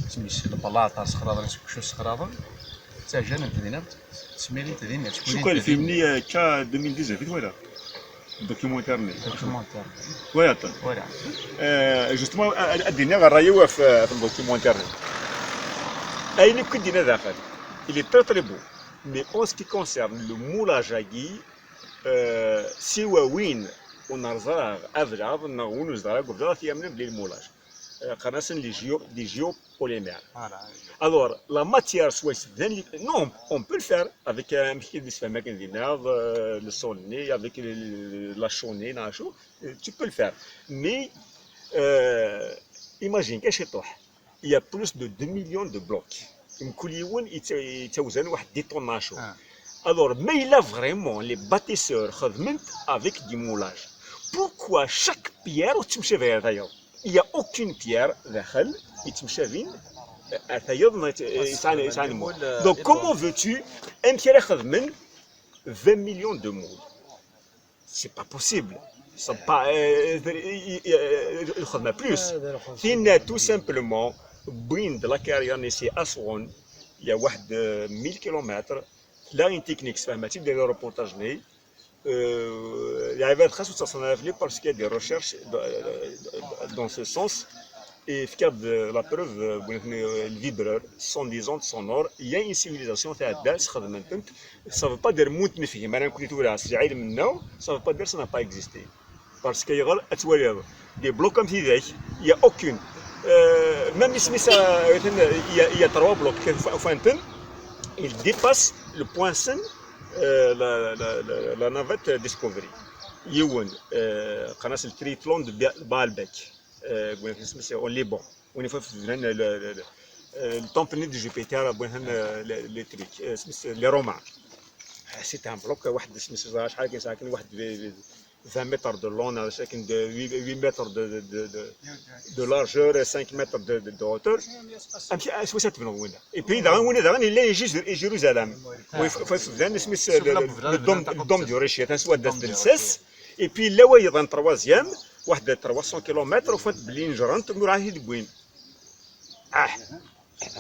سميت البلاطه سخراضه شو سخراضه تاجان تدينا سميلي تدينا
شكون كان فيلمني كا 2019 ولا دوكيومونتير ولا جوستومون ادينا غرايو في الدوكيومونتير اين كدينا داخل il est très très beau mais en ce qui concerne le moulage à Guy سوى وين ونرزراغ أفراغ نغون نزراغ وفراغ يامن بلي المولاج قناصن لي جيو بوليمير alors la matière soit non on peut le faire avec un petit peu de maquin d'inard le sonné avec la chaunnée nacho tu peux le faire mais imagine qu'est-ce que il y a plus de 2 millions de blocs كل يوم يتوزن واحد 10 طن ناشو alors mais il a vraiment les bâtisseurs خدمت avec du moulage pourquoi chaque pierre تمشي فيها d'ailleurs il y a aucune pierre داخل يتمشى فين ثيض يتعلموا donc comment veux-tu un pierre خدمن 20 millions de moules c'est pas possible c'est pas الخدمه plus فينا tout simplement بين de la carrière نسي أسوان il y a واحد 1000 كيلومتر لا une technique فهمتي دير روبورتاج ني العباد خاصو تصنع فيه باسكو دي ريشيرش dans ce sens et فكاد la preuve le vibreur son disant sonore il y a une civilisation تاع الداس خدمت ça veut pas dire موت نفهم انا كنت تقول على علم منه ça veut pas dire ça n'a pas existé parce que يغل اتوالي دي بلوك comme ذاك il y a aucune même si il y a 3 blocs فانتن il dépasse le point 5 لا نافيت ديسكوفري يون قناص التريتلون بالباك بوين اسمه اون لي بون وين فاف التومبني دي جوبيتر بوين لي تريك اسمه لي رومان حسيت ان بلوك واحد اسمه شحال كاين ساكن واحد 20 متر دو لون ساكن 8 متر دو لارجور 5 متر دو هوتور امشي اسوسات بنو وين اي بي داغ لا يجي جيروزالم وفي اسمه الدوم دو ريشيت سوا داز بالساس اي بي لا وايضا تروازيام واحد 300 كيلومتر وفات بلي نجرنت راه هي بوين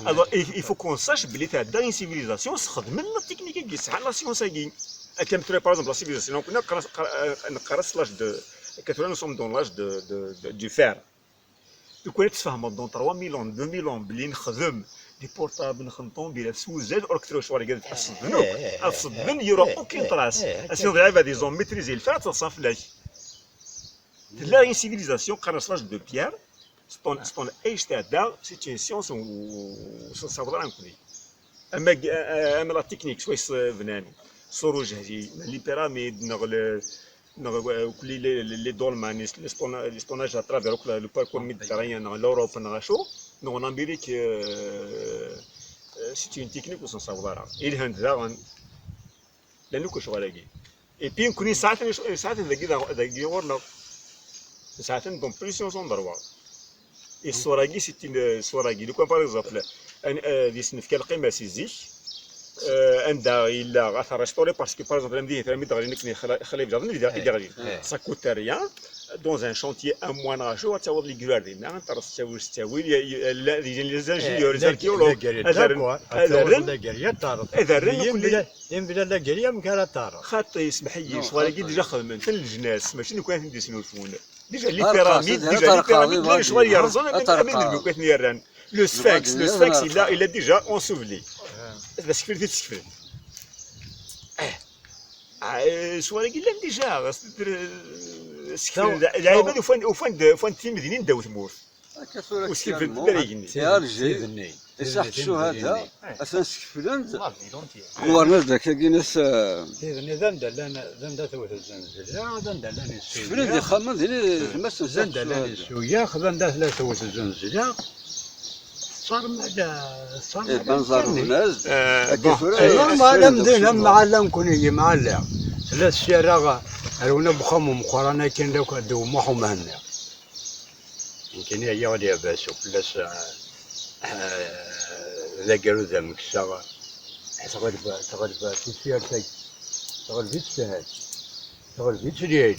alors il faut qu'on sache بلي تاع دا اون سيفيليزاسيون استخدم لا تكنيك كي صح لا سيونس كي كم تري باغ لا سيفيليزاسيون كنا نقرا لاج دو كاتورا نو سوم دون لاج دو فير كون تفهموا دون 3000 عام 2000 عام بلي نخدم دي بورطابل نخدم بلا سوزاد اوركترو شواري قاعد تحس بنوك اصدقن يورا اوكين تراس اسيو غير هذا زون ميتريزي الفات صافلاك لا اون سيفيليزاسيون قرا لاج دو بيير ستون ايش تاع دا سيت اون سيونس و صابر نكوني اما لا تكنيك سويس فناني صورو جهدي لي بيراميد نغ كل لي دولمان لي ستوناج اترافير لو باركور ميديتيرانيان لوروب نغاشو نو ان امريك سيت اون تكنيك و صابر الهند دا لانه كل شغل اي بي نكوني ساعات ذاكي ورنا ساعات دون بريسيون سون دروا الصوراكي سيتين الصوراكي لو كان باغ اكزومبل دي سنف القيمه سيزيك عندها الا غاث ريستوري باسكو باغ اكزومبل مدينه تلاميذ غادي نكني خلي بجاردن اللي غادي سا كوت ريان دون ان شونتيي ان موان راشو تعوض لي كراردي نعم ترى تساوي لي زانجيور زاركيولو هذا
ينبدا لا قريه مكان طار
خاطر يسمح لي شواركي ديجا خدمن في الجناس ماشي نكون عندي سنوفون ديجا لي بيراميد ديجا شويه يرزون من كويت نيران لو سفاكس il a déjà enseveli بس كيف تسكفل شواركي لا ديجا سكفل العباد وفان تيمدينين داو ثمور وسكفل بالي
تيارجي صح الشهداء اساس سكفلان ورنا ذاك كيناس
ذندا ثوث الزنزله ذندا لاني
سكفلان دي خمم ديال المس
ذندا لاني سويا ذندا ثوث الزنزله صار
بنزار الناس
معلم دينا معلم كوني معلم ثلاث شراغه رونا بخمم قرانا كان لو كدو محو هنا يمكن هي ولي باسو بلاص ذاكروا ذا مكسا تغلب تسيرتك تغلب تسهل تغلب تريد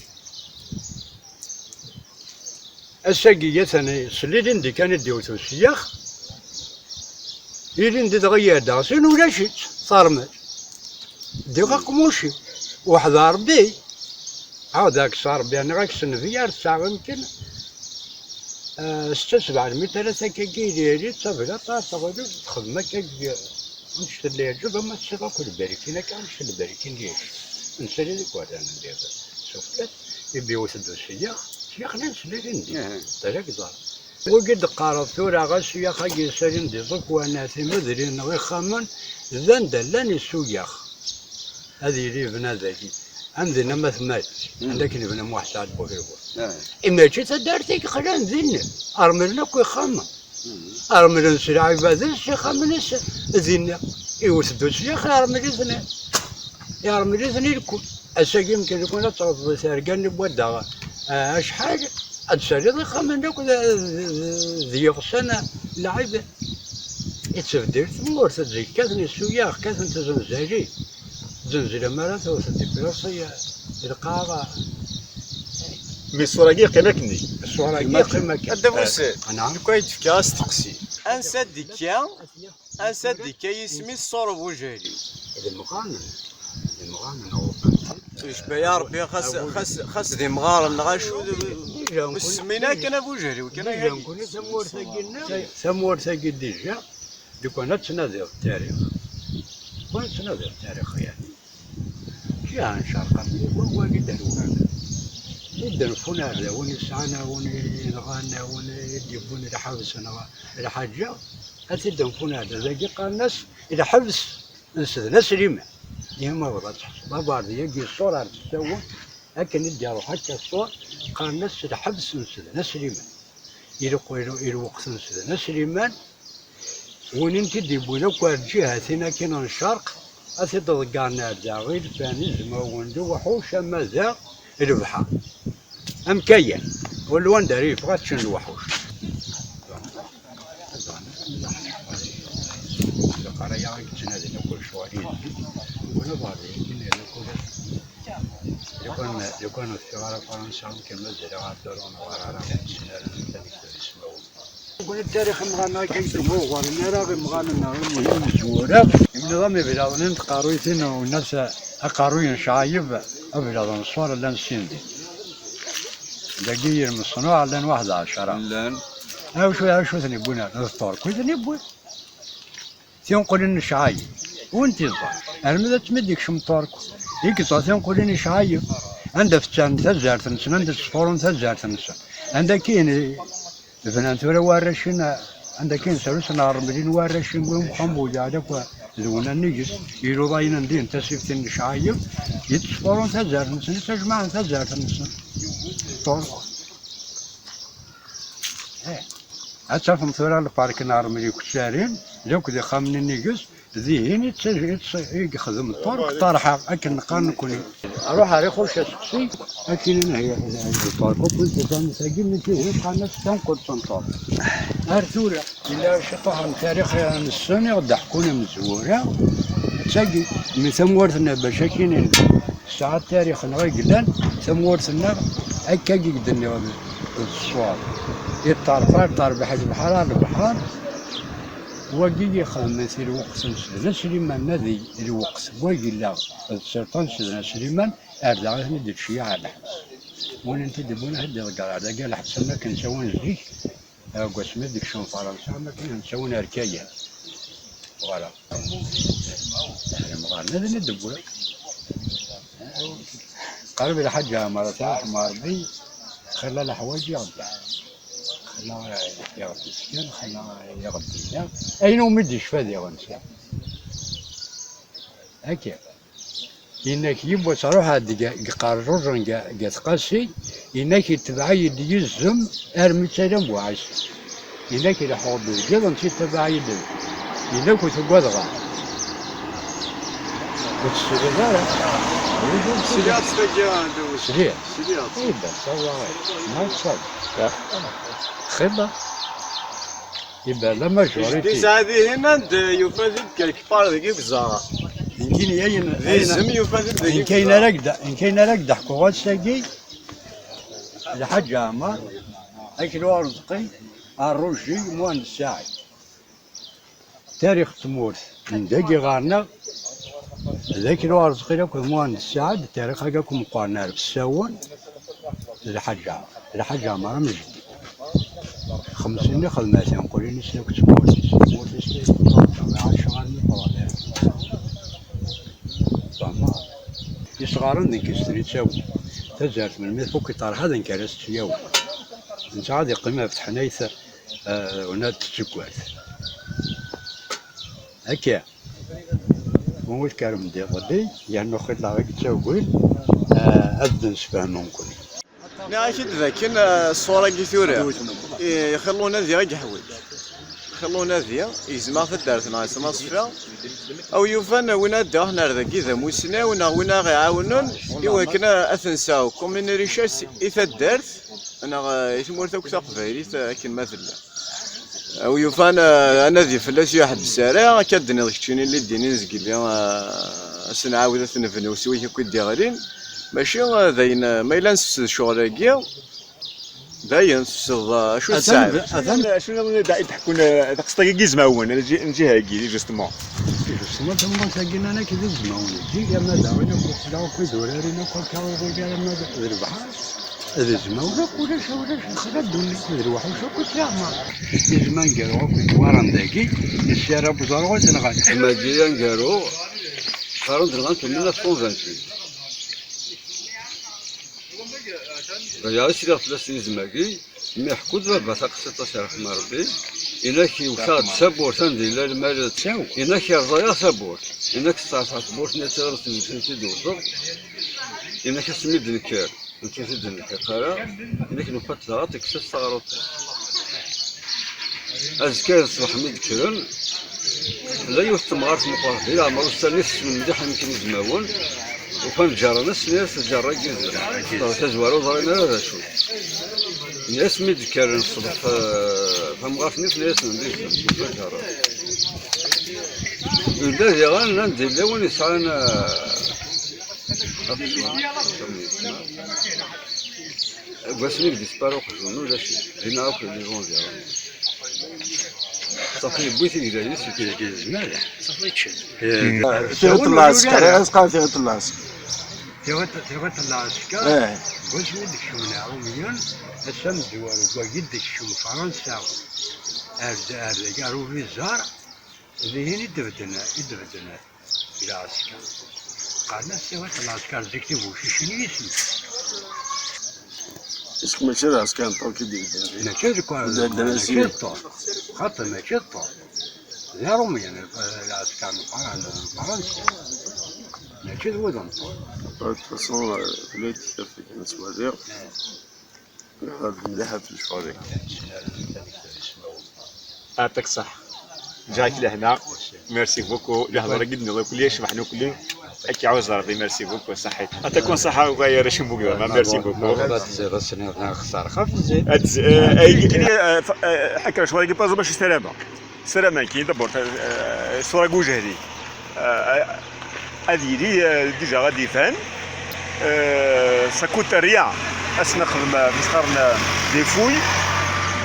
الساقية ثاني سليلين دي كانت ديوتو السياخ يلين دي تغير داسين ولا شيء صارمت دقيق موشي واحد ربي هذاك صار بان غاك سنفيار ساعة يمكن 700 3 كيديري تصافي تاغلو تخدم هكاك نشتري لي الجبه ما تشرا كل باركين هكا نشتري الباركين ديالي نسالي لك واحد انا ندير شوف يبيعو سدو السياخ سياخ نسالي لي ندير طريق دار وقد قارب ثورة غا سياخ هاكي سالي ندير زوك وانا في مدرين غير خامن ذن دلاني سياخ هذه اللي بناداكي عندنا مثمات عندك اللي بنا واحد ساعة بوكربو إما جيت دارتك خلان ذن أرملنا كوي خامن أرمل نسرع عباد الشيخ خامن ذن يوسدو الشيخ أرمل ذن يرمل ذن الكل الساق يمكن يكون تعرف سارقان بودا شحال أتسالي خامن دوك ذي غسانة لعيبة يتسفدر ثمور تزيك كاثني السياخ كاثن تزنزالي زنزلة مرة توصل بلاصة القاغة
مي الصوراكي قيمة كني
الصوراكي قيمة كني
الدبوس
أنا
كويت في كاس تقسي أنسى ديكا يسمي الصور بوجهلي
المغامن
ايش يا ربي خاص ذي مغارن غاشو وسمينا كان بوجهلي وكان هادي
ثمور ثقيل ديجا دوك انا تنادي التاريخ كنت تنادي التاريخ يعني جا شرقا هو يديروا فونا هذا وين يسعنا وين ينغانا وين يديبون الى حبسنا الى حاجه هتدهم فونا هذا ذاك قال الناس الى حبس نسدنا سليمه ديما ولا تحصل بعض يجي الصور تسوى لكن ندي اروح هكا الصور قال ناس الحبس نسد ناس اليمن يلوق نسد ناس اليمن وين انت ديبونا كوالجهة هنا كنا الشرق أثيد ضقانا الزاغيل فاني زمون دو وحوش أما ذا البحر أم كيا والوان داري فغاتشن الوحوش قرايا قلتنا هذا نقول شوالين وانا بعدين كنا نقول لو كانوا الثوار فرنسا كما زرعوا دورون ورانا نقول التاريخ مغانا كيسمو غارنا راغي مغانا مهم زورا النظام بلادنا قارويتنا والناس قاروين شعايب بلادنا الصور لان سيندي دقير من الصناعة لان 11
لان
هاو شو ثاني بونا نفطر كل ثاني بونا تنقول إن شعايب وانت الظاهر أنا ماذا تمدك شمطاركم هيك تنقول إن شعايب عندها فتان ثزار تنسن عندها صفورون ثزار تنسن عندها كين فنان ثورة وارشين عندها كين سلوسن عربيين وارشين بهم خمبوجا هذاك ذونا النجس يلو ضاين ندين تسيفتين شعايب يتصفورون ثزار تنسن تجمعن ثزار تنسن طور أتفهم ثورة البارك العربي كسارين لوك ذي خامن النجس ذهني يخدم الطرق طرحة أكن قان كوني أروح أريخ وش أسقسي أكن أنا هي الطرق وكنت كان ساقين من فيه قان تنقل تنطر أرثورة إلا شطح من تاريخ السنة ضحكونا مزورة ساقي من ثم ورثنا بشكين ساعات تاريخ نغي قلان ثم ورثنا أكا قدني الصواب يطار بحاجة البحر البحر وجي خدمة الوقت سيدنا سليمان نذي الوقت وجي لا السلطان سيدنا سليمان أرجع له الشيعة على الحبس وين أنت تبون هدي القرار ده قال حسنا كان نسوون زيك قسمة ديك شون فرنسا ما كنا نسوون أركية ولا مغارنا ذي ندبوا قرب الحاجة مرتاح ماربي خلى الحوايج يرجع خلا يغطي السكن خلا يغطي النار أينو مديش فادي غنسا هكا إنك يبغى صراحة قارجوجن قات قاسي إنك تبعي يزم أرمي سلام وعيش إنك لحوض الجبل أنت تبعي دم إنك تقدغا وتسيرها
سيليات تجا
سريع إيه بس الله ما تصدق خدمة يبقى لما
ديس هذه هنا يفادك الكبار ذيك الزهرة
يمكن يين
لازم يفادك
إن كاين رقدة حكومات ساقي الحاج عمار أكلوا رزقي الرشدي مهندس ساعد تاريخ تمورث من دقي غارنا ذاك رزقي لكم مهندس ساعد تاريخ هكاكم مقارنة بالساون الحاج عمار من جدي 50 خدمات نقول لي سلك تمورث يصغرن ذيك يستري تساوي تزارت من الميت فوق يطار هذا انكرست فياو انت عادي قيمة فتح نايثة وناد تسكوات هكا مو كارم دي غدي يعني خد لا غيك تساوي أبدا نسفهم نقول
أكيد ذاك الصورة كيثورة يخلونا ذي غير حوي يخلونا ذي يزمع في الدار مع سما صفا أو يوفان وين أداه نردك إذا موسنا وين غيعاونون إوا كنا أثنساو كومين ريشاس إذا الدارت أنا يثمورتك تقبايلي كين مثلا أو يوفان أنا ذي فلاس واحد السارع كدني ذيك تشيني اللي ديني نزقلي سنعاود أثنفنو سويه كودي غالين ماشي ذاين ما إلا نسفسد شغلاكيا داين نسفسد شو الساعة
شنو يضحكون قصتك كي زماون نجي هاكي جوستمون
جوستمون تما ساقينا أنا كي زماون جي يا ماذا وين كوكلا وكي دورارينا كوكلا وكي ماذا البحر هذا زماون ولاش خدوني نروحو شو كنت يعمر زمان قالوا كنت وران ذاكي الشارع بزارو تنغال
ما جينا قالوا قالوا درغان في 1928 يا سيدي فلاس يزماكي ما يحكوا دابا تاع 16 رحمة ربي
إنك يوصل سبور تندي لا المال تساو إنك يرضى سبور إنك تستطيع سبور نترس نسيت وصل إنك سميد الكار نسيت الكار إنك نفت ذاتك تستغرط أذكر صباح ميد كرن لا يستمر في مقاطع إلى ما وصل نفس من مدح يمكن يزماون وكان جرى ناس جرى جزء تزوار وضرنا هذا شو ناس ميد كرن الصبح فمغاف نفس ناس ندير جرى ودا يغان ندير لون يسعنا بس نبي ديسبارو خزونو ولا شي دينا أكل اللي يغون ديالهم صافي بغيتي يجري سيتي كيزمال صافي تشد
تيغط الله عسكري عسكري تيغط الله عسكري
تيغط الله عسكري واش ودك شونا عميون السم دوار وقيدك شو فرنسا قالوا في الزهر اللي هنا يدبدنا الى عسكري قالنا تيغط الله عسكري تكتبوا شنو اسمه
اسم ماشي عسكري نطول كيدير
ماشي ماشي خاطر ماشي طول لا روميان العسكر فرنسا ماشي الوطن
طول فاصون بلاد تستفيد من السوادير هذا مليحة في الشوارع
يعطيك الصحة جاك لهنا ميرسي بوكو لهضر قدنا الله كل يشبحنا كل اكي عاوز ربي ميرسي بوكو صحيت تكون صحة وغير شنو بوكو ميرسي بوكو
خسارة خاف زين
اي حكى شويه كي بازو باش سلامة كي دبر الصورة كوجه هذه ديجا غادي فان ساكوت ريا اسنا نخدم في سخرنا دي فوي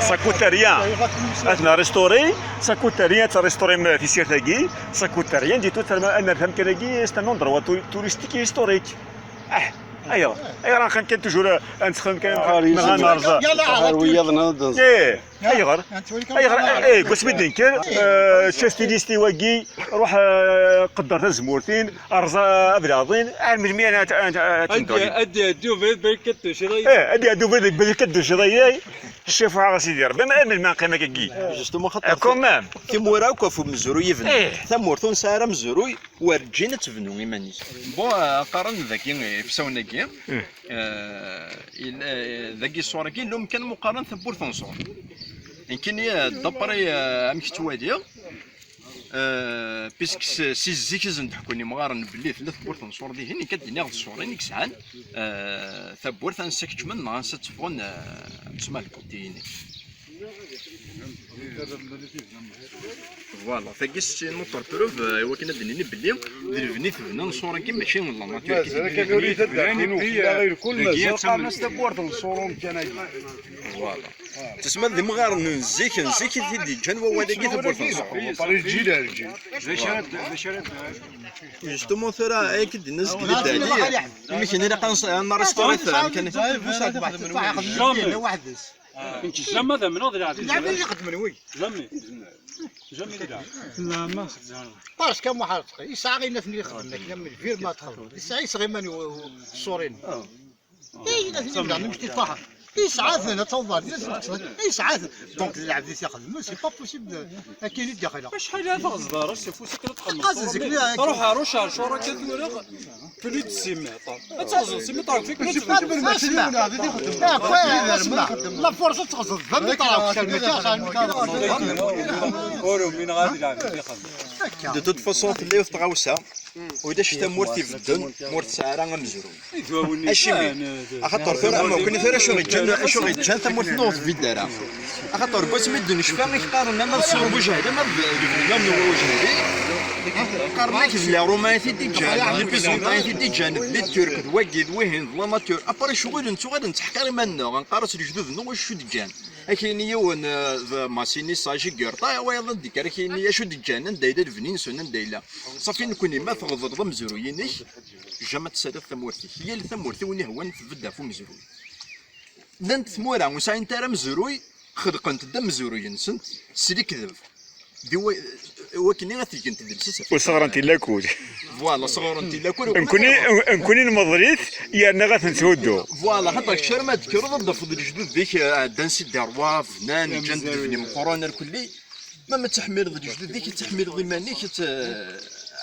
ساكوت ريا اثنا ريستوري ساكوت ريا تريستوري في سيرتاكي ساكوت ريا جيتو انا فهم كراكي ستا نوندروا توريستيك هيستوريك ايوا راه كان توجور نسخن كان نهار ايغر قلت بدي نكر شاستيليستي واقي روح قدر الزمورتين ارزا ابراضين المجميع انا
ادي دوفي بالكتو شري
ادي دوفي بالكتو شري الشيف راسي يدير بما ان الماء قيمه كي
جوستومون خاطر
كومام
كيمورا وكافو مزروي يفنى ثمورتون ساره مزروي ورجينا تفنو ايمانيس
بون قارن ذاكي في ساوناكي ذاكي الصوره كاين لهم كان مقارنه بورثونسون يمكن دبري امك توادي بيسك سي زيكز نحكوني مغارن بلي ثلاث بورث نصور دي هني كدني غد الصورين كسعان ثبورث نسكت من ما نستفون تسمع الكوتيني فوالا فاكيس نوتر بروف هو كنا دنيني بلي درفني ثبنا نصور كي ماشي من لا ناتور كي
غير كل زرقا ثبورث نصورهم كان
فوالا تسمى ذي مغارن نزيك دي جان هو داكي ثبورث نصور
طريق الجيل بشرات
جوستومون ثرا اي كد الناس قلت عليه يمكن الا كان ريستوري كان
واحد زعما ذا من هذا اللاعب يخدم وي جامي لا ما خدام
باش كان واحد يسعى غير ناس اللي يخدم لكن من الفير ما تخدم يسعى يصغي من الصورين اي ناس اللي مش تفاحر يسعى ثنا توضر يسعى دونك اللاعب اللي يخدم سي با بوسيبل كاين الداخله
شحال هذا غزدار سي فوسك تخمم روح شورا كدور بلو د 6 متر تغزل 6 متر فيك
لا فرصه تغزل فهمت
من غادي يلعب
دو توت فاصون في اللي تغاوسها واذا شتا مورتي في الدن مورت ساعه مزروم اشي خاطر ثرا ممكن ثرا شو غيتجان ثمورت نوض في الدار خاطر بس مدن شفا يقارن ما نصور بوجه ما اليوم نور وجه قارنك بلا رومانسي تيجان لي بيزونطاي تيجان بلي ترك واكيد وين لا ناتور ابري شغل انتو غادي نتحقر منا غنقارس الجدود نو واش شو دجان كاين يون ماسيني ساجي كيرطا ويلا ديك كاين شو دجان دايله الفنين سنن دايله صافي نكون ما تغضض مزرويينك جامع تسالف ثمورتي هي الثمورتي وين هو نفدا فو مزروي لانت ثمورا وساين ترى مزروي خدقنت دم مزروي نسنت سلي كذب دي وكني غاتي كنت دلسس
وصغرنتي لاكول
فوالا صغرنتي لاكول
نكوني المضريت يا انا غتنسودو
فوالا حتى الشرمات كيرضى ضد الجدود ذيك دانسي داروا فنان جند فني مقرون الكلي ما تحمل الجدد ذيك تحمل ضمانيك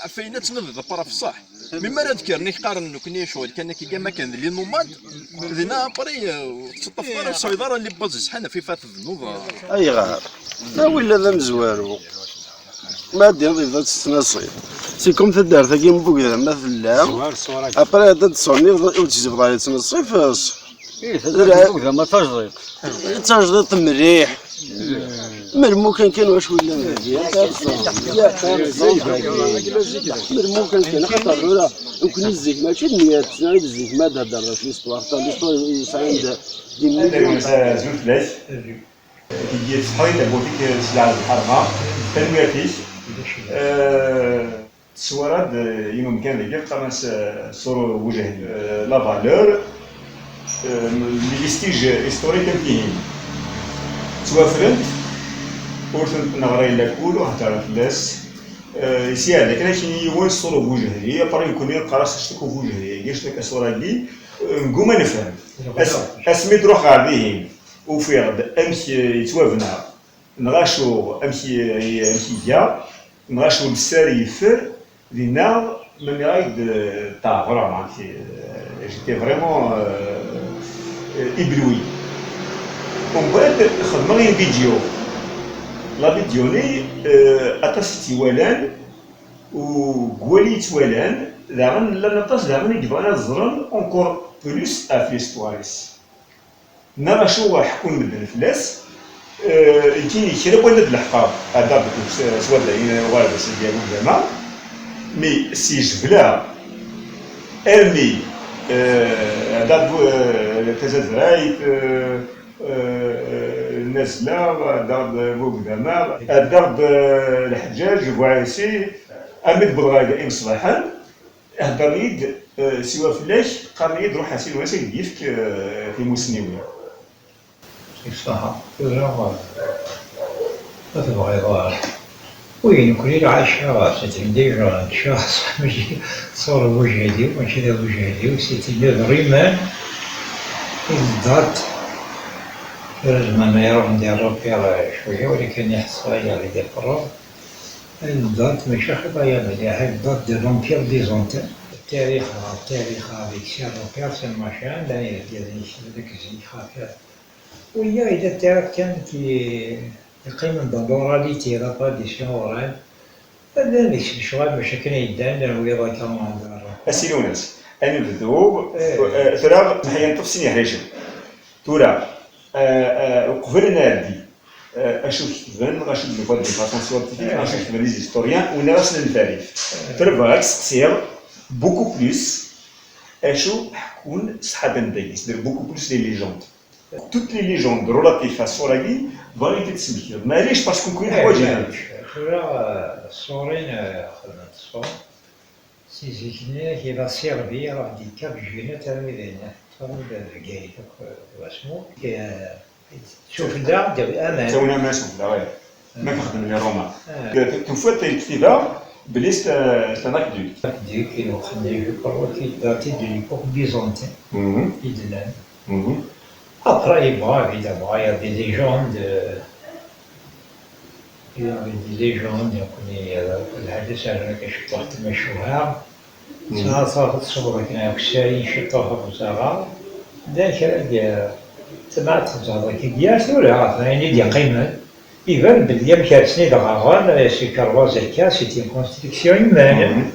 عفاينا تنض ضبرا في الصح مما لا ذكرني قارن كني شغل كان كي ما كان اللي نوماد ذينا بري تطفر الصيدار اللي باز حنا في فات الذنوب
اي غار ما ولا ذا مزوارو ما دير ضيف تتناصي سي كوم تدار ثقي مبوك ذا مثلا ابري هذا تصوني وتجيب ضايع تنصي فاس
لا ما تجري
تجريط مليح مرمو كان واش ولا مزيان مرمو كان خاطر ولا يمكن الزيك ماشي النيات غير الزيك ما تهضر في ليستوار حتى ليستوار يسعى دي مليون
زوج فلاش كيجي صحابي تبغوا فيك سلعة الحرمة تنويرتيش التصويرات يمكن لك قامس صورو وجه لا فالور لي ستيج هيستوريك كاين توافرت ورثت نغري لك كل حتى فلاس يسي هذاك علاش يوان الصورة بوجهي ابري يكون القراص اشتكو بوجهي كاش لك الصورة دي نقوم نفهم اسمي تروح غاديين وفيرد امشي يتوافنا نغاشو امشي جا نغاشو الساري يفر دينا من رايد تاع فريمون جيتي فريمون ébloui ومن بعد خدمنا لي فيديو لا فيديوني اتاسيتي والان وقولي توالان داغن لا نطاس داغن يجبرنا الزرن اونكور بلوس افليستواريس نغاشو حكون من الفلاس يجيني كرا ولد الحقاب هذا سوا داين وغالب سيديالو زعما مي سي جبلا ارمي هذا تزرعيت النازله هذا بوغدامار هذا الحجاج بوعيسي امد بلغاية ام صباحا هضريد سوا فلاش قرنيد روح حسين واسي كيفك في مسنيويه
صح ما تبغى وين كل عشرة ستندير شخص ماشي صور وجهي ماشي ذا وجهي وستندير ريمان الضغط لازم أنا يروح ندير روبير شوية ولكن يحصل على ذاك الروب الضغط ماشي خطايا مليحة الضغط دي لومبير دي زونتين التاريخ هذيك سي روبير سي ماشان لا يدير داك الزيت خافير ويا إذا التاريخ كان يقيم بالوراليتي لا تراديسيون اورال هذا نكتب شغل مشاكل يدان الويضة كمان
السي لوناس انا نبدو ترى تحيا تفسيني حاجه ترى قبلنا هادي اشوف تبان غاشوف لي فوا دي فاسون سيانتيفيك غاشوف لي هيستوريان وناس التاريخ ترى فاكس تصير بوكو بلوس اشو حكون صحاب ندايس دير بوكو بلوس لي ليجوند toutes les légendes relatives à Soragui vont être expliquées. Mais parce qu'on connaît pas bien.
الصورين خدمت الصور سيزيكنا كي لا سيرفي راه دي كاب جينا تلاميذنا الكايد واسمو شوف دا دير امان
تونا ماسون لا غير ما كنخدم لي رومان تنفوت الكتيبه بلي ستاناك
ديك كي خدنا جو كي داتي دو ليبوك بيزونتين يدلان Après, évidemment, il y a des légendes. Il y avait des légendes, on connaît الحدث هذا كشطحت مشهور. صارت صورة كنا كساري شطحها بزارة. ذاك سمعت بزارة كي ديالت ولا عرفنا دي قيمة. يبان باللي مكارسني دغاغان سي كاروازاكا سيتي كونستركسيون هيومان.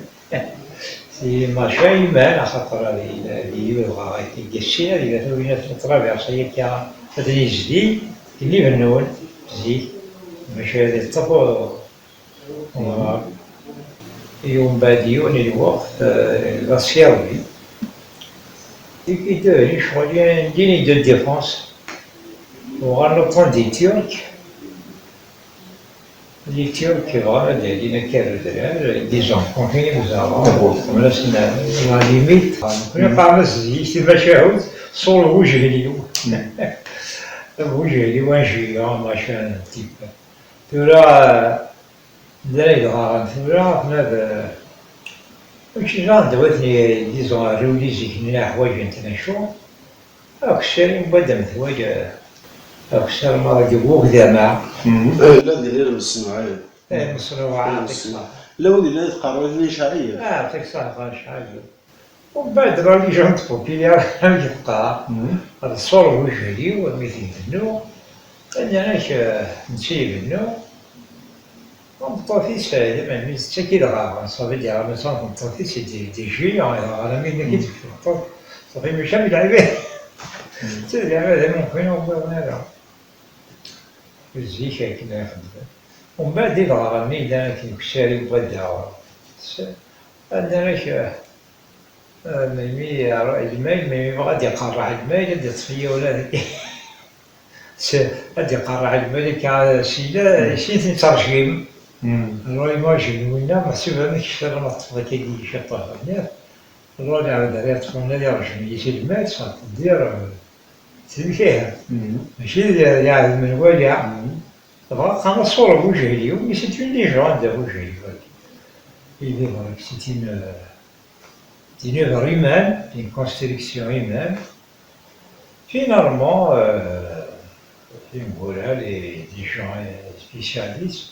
سي ماشا يمان خاطر اللي يبغى يقسينا اللي ثوينا ترافيرسي كا تدري جديد اللي بنون زيك باش هذا الطفو يوم باديون الوقت لا سيرفي كي شغل نديني دو ديفونس وغنوطون دي تيرك Les Turcs, vraiment, les Kurdes, des gens confinés aux Arabes, comme là, c'est la limite. On a parlé de c'est machin, sur le rouge et les loups. Le rouge et les loups, géant, machin, type. Tout là, là, il y aura un peu là, on a de. Je genre de voir, disons, à réaliser qu'il y a un voyage international. Alors que c'est une bonne dame, أكثر ما جابوه ذا
لا دير بالصناعي
مصنوعة
لا ولي لا يتقرب لي شعريه
يعطيك الصحة شحال ومن بعد راني جونت بوبيليار راني تلقى هذا الصور وجهي ومثل منو أنا نسيب منو طوفي سعيد ما ميز تشكيل غا صافي دي راه مثلا طوفي سي دي جيون انا مين كيف صافي مش هم يلعبوا تلعب هذا ممكن وهذا الزيك كنا نخدم ومن بعد ديك راه الميدان كي كساري وغدا عندنا ميمي الماء ميمي غادي يقرع الماء غادي يطفي ولا غادي يقرع الماء كاع شي ترجيم الو ايماجين وين محسوب هذاك الشر ما طفى كيجي شي طاف هناك الو اللي عاد داري تكون اللي رجل يجي الماء صافي دير سير فيها ماشي يعني من والع تبغى قام الصورة بوجهي mais c'est une légende de Bougerie. Il est vrai que c'est une œuvre humaine, une construction humaine. Finalement, voilà, les gens spécialistes,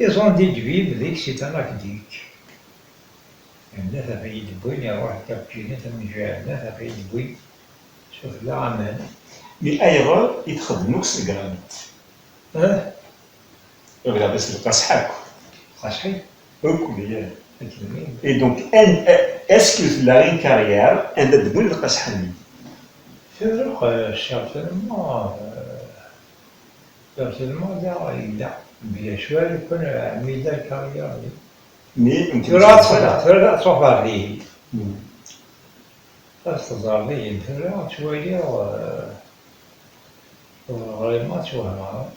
ils ont déduit que c'est un aqueduc. الناس في يدبوين يروح كابتشينات من جهة الناس في يدبوين شوف لا عمل.
مي أيضا يتخدموا كس الجرانيت. Regarde, parce que le Qashaq.
Qashaq.
Oui. Et donc, est-ce que la carrière, elle a devenu le Qashaqi?
Certainement, لا. بيا شوية يكون عميدة الكارير.
Mais
ترى صفر ليه. تصدر ليه ترى شوية ما شوية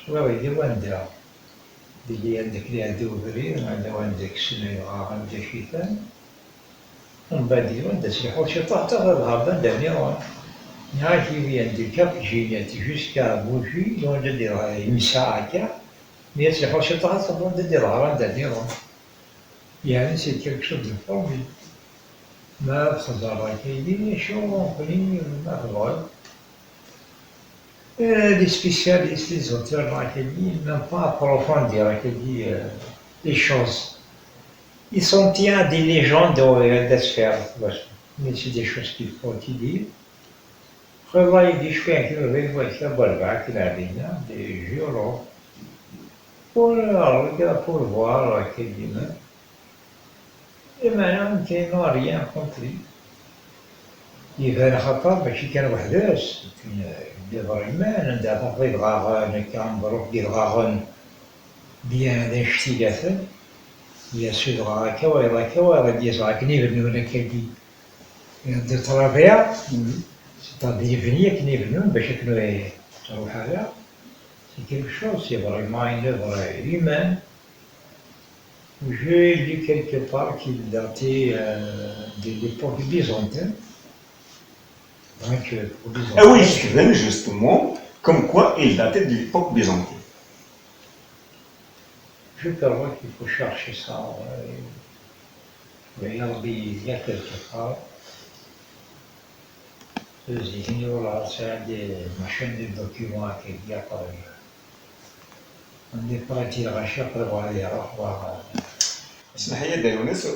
شوية يدي وندا. اللي عندك اللي عنده بريد عندك سنة عندك شيطان. ومن بعد وندا سيحول شي طاحت الغابة دنيا. نهاية في عندك كابجينات جوسكا بوجي وندا ديرها يمساعك. Mais c'est pas chez toi, ça va de dire avant d'aller. يعني c'est quelque chose de formidable. ما خزارة كيدي شو ممكن ما هو. Les spécialistes, les auteurs n'ont pas approfondi les choses. Ils sont tiens des légendes de sphère, mais c'est des choses qu'il faut dire. Après, il dit je fais un peu des géologues. Pour voir et maintenant ils n'ont rien compris. إذا خطر ماشي كان وحداش دابا المان عندها تقريب غاغان كنبروك ديال غاغان بيان اشتغاثا هي سود غا كويرا كويرا ديال غاكني بنو ولا كدي درت ربيع سيتادي بنيه كني بنو باش كنو تروح على c'est quelque chose, c'est vraiment une œuvre humaine. J'ai lu quelque part qu'il datait de l'époque byzantine. Donc,
ah oui, justement, comme quoi il datait de l'époque byzantine.
Je crois qu'il faut chercher ça. Il y a quelque part. C'est des machines de documents qui y a pas. عندي براتي الغشاء قربوا يروح وراء.
اسمح لي دايونس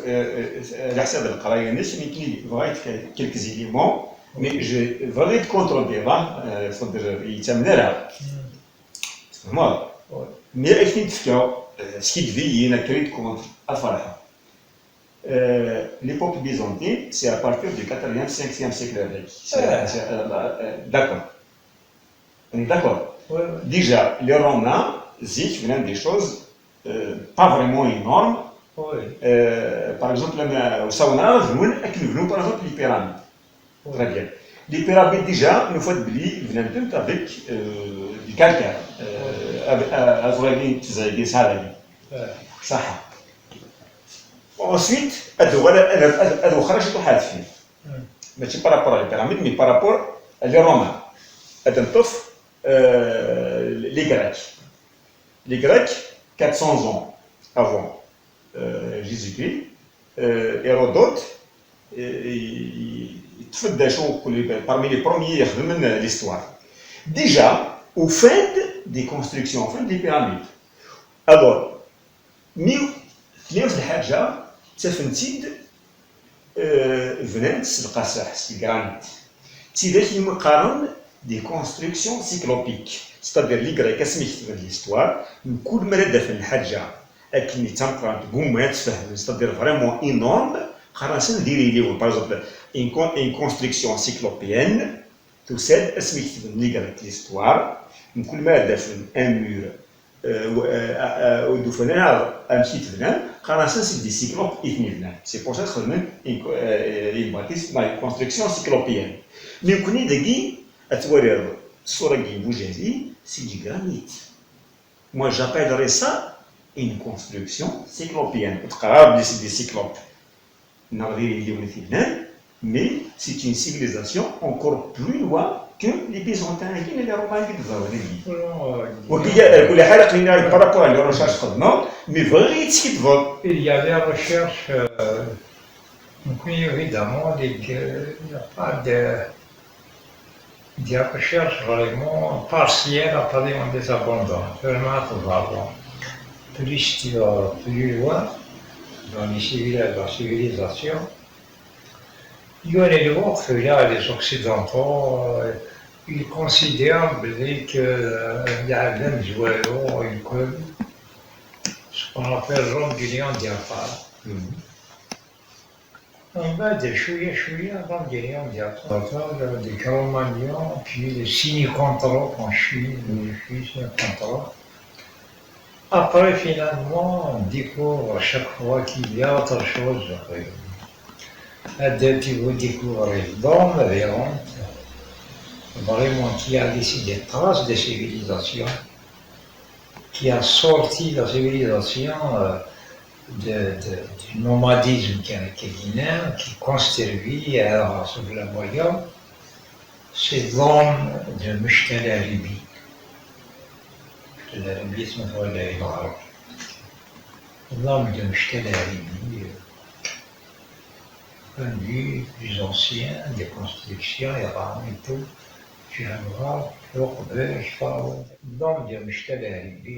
على حساب القرايه ناس يمكن بغيت كيلك زيليمون مي جو بغيت كونتروديرا صدر يتمنى فهمت مي اكيد تفكاو سكي دفي كريت كونتر افرح l'époque byzantine c'est à partir du 4e 5e siècle d'accord on est d'accord déjà les romains Zik viennent des choses pas vraiment énormes. Par exemple, au Sauna, nous par exemple les pyramides. Très bien. Les pyramides déjà, une fois de bli, viennent toutes avec du calcaire. Ensuite, mais par rapport à les pyramides, mais par rapport à les Romains. Les Grecs. Les Grecs, 400 ans avant Jésus-Christ, Hérodote, parmi les premiers de l'histoire. déjà au fait des constructions, au fait des pyramides. Alors, تلاقيو في الحاجة تفنتيد فنان القصاح الجرانيت تيداك يمقارن دي كونستركسيون سيكلوبيك ستادير لي غريك اسمي كتب ليستوار من كل مرة دافن الحاجة اكني تنقرا تقوم تفهم ستادير فريمون انورم خلاص نديري ليه باغ اكزومبل ان كونستركسيون سيكلوبيان تساد اسمي كتب لي غريك ليستوار من كل مرة دافن ان مور ودفنان امشي تفنان خلاص سي دي سيكلوب اثنين سي بور سا خدمن يباتيس مع كونستركسيون سيكلوبيان مي كوني داكي اتوري الصوره كي بوجازي سي دي غرانيت moi j'appellerais ça une construction cyclopienne تقرب دي سيكلوب نغدي اليوم اثنين mais c'est une civilisation encore plus loin que les Byzantins et les Romains qui devaient venir. وكل حاجة قلنا بارابور على الرشاش خدمة مي فغي تكتبوا.
Il y a des recherches, donc évidemment, il n'y a pas des recherches vraiment partielles, apparemment des abondantes, vraiment probablement. Plus tu vas plus loin dans la civilisation, il y a les voir que là, les Occidentaux, ils considèrent qu'il y a un joueur, ce qu'on appelle l'homme du lion diaphane. On va des chouïa, l'homme du lion diaphane, des Cro-Magnons, puis les Cynicanthropes en Chine, les Cynicanthropes. Après, finalement, on découvre à chaque fois qu'il y a autre chose. Tu vous découvrir dans les hontes, vraiment qui a laissé des traces de civilisation, qui a sorti la civilisation du nomadisme guinéen, qui conservait sur la voyage, c'est l'homme de Mouchtel Alibi. Mouchtel Alibi, c'est l'homme de Mouchtel Alibi. Vue plus anciens, des constructions, et tout, tu vas voir, donc de Mouchtel Alibi.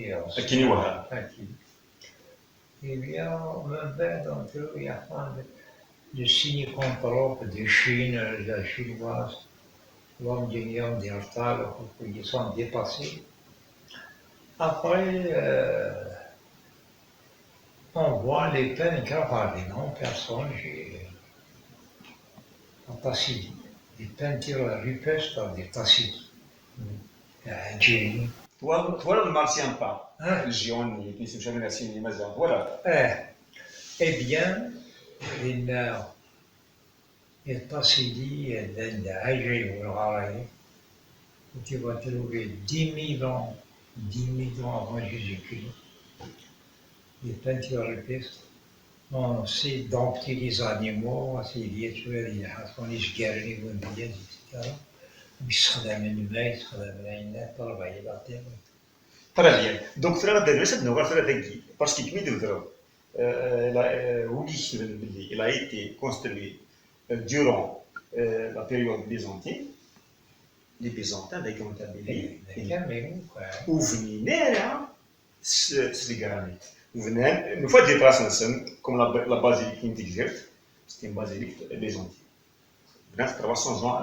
Eh bien, même dans tout, il y a de Cynicanthropes de Chine, la chinoise, l'homme du lion d'Artal, ils sont dépassés. Après, on voit les peines graves, non, personne, en Tassili, des peintures rupestres des Tassili, Algérie.
Voilà le martien pas. Le géant, il se jamais assis les mazans. Voilà.
Eh bien, il Tassili, l'Algérie ou le Raray, tu vas trouver 10 000 ans avant Jésus-Christ, des peintures rupestres. On sait dompter les animaux, c'est lié sur les حصون يشقرني والبيض etc. بيستخدم الماء يستخدم العناب طلبة إلى آخره.
Très bien. Donc, cela va être nous voir cela parce qu'il il a été construit durant la période byzantine. Les Byzantins avec un tablier où venaient ce granit. Une fois des traces comme la basilique d'Exert, c'était une basilique byzantine. Bref, 300 ans,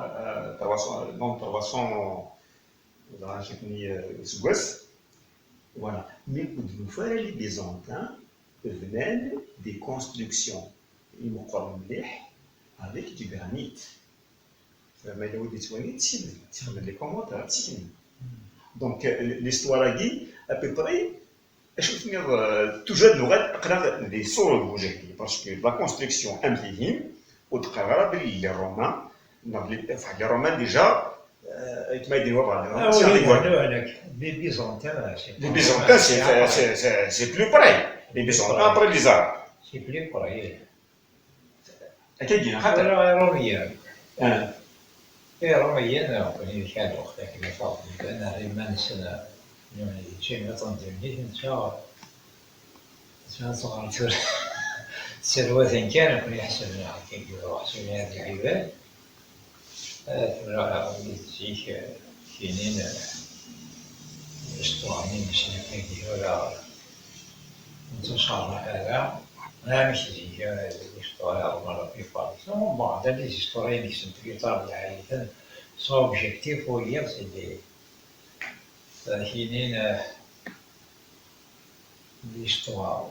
voilà. Mais pour nous faire les Byzantins venaient des constructions avec du granit. Donc l'histoire a dit à peu près toujours des sources parce que la construction empirique au travers les Romains déjà
les Byzantins
c'est plus près les Byzantins après les Arabes
c'est plus près الروميين اللي كانوا وقتها كما فاضل لأن الرومان سنة شيء تنظيمي كان صغار ثروة كان كل يحسبنا هكا يحسبنا هذه العباد تيك كاينين اسطوانين مسلكين ولا انتصار هذا لا مش زي l'histoire on la plupart du temps bon dans les historiens qui sont plus tard العائلة son objectif faut dire c'est des كاينين l'histoire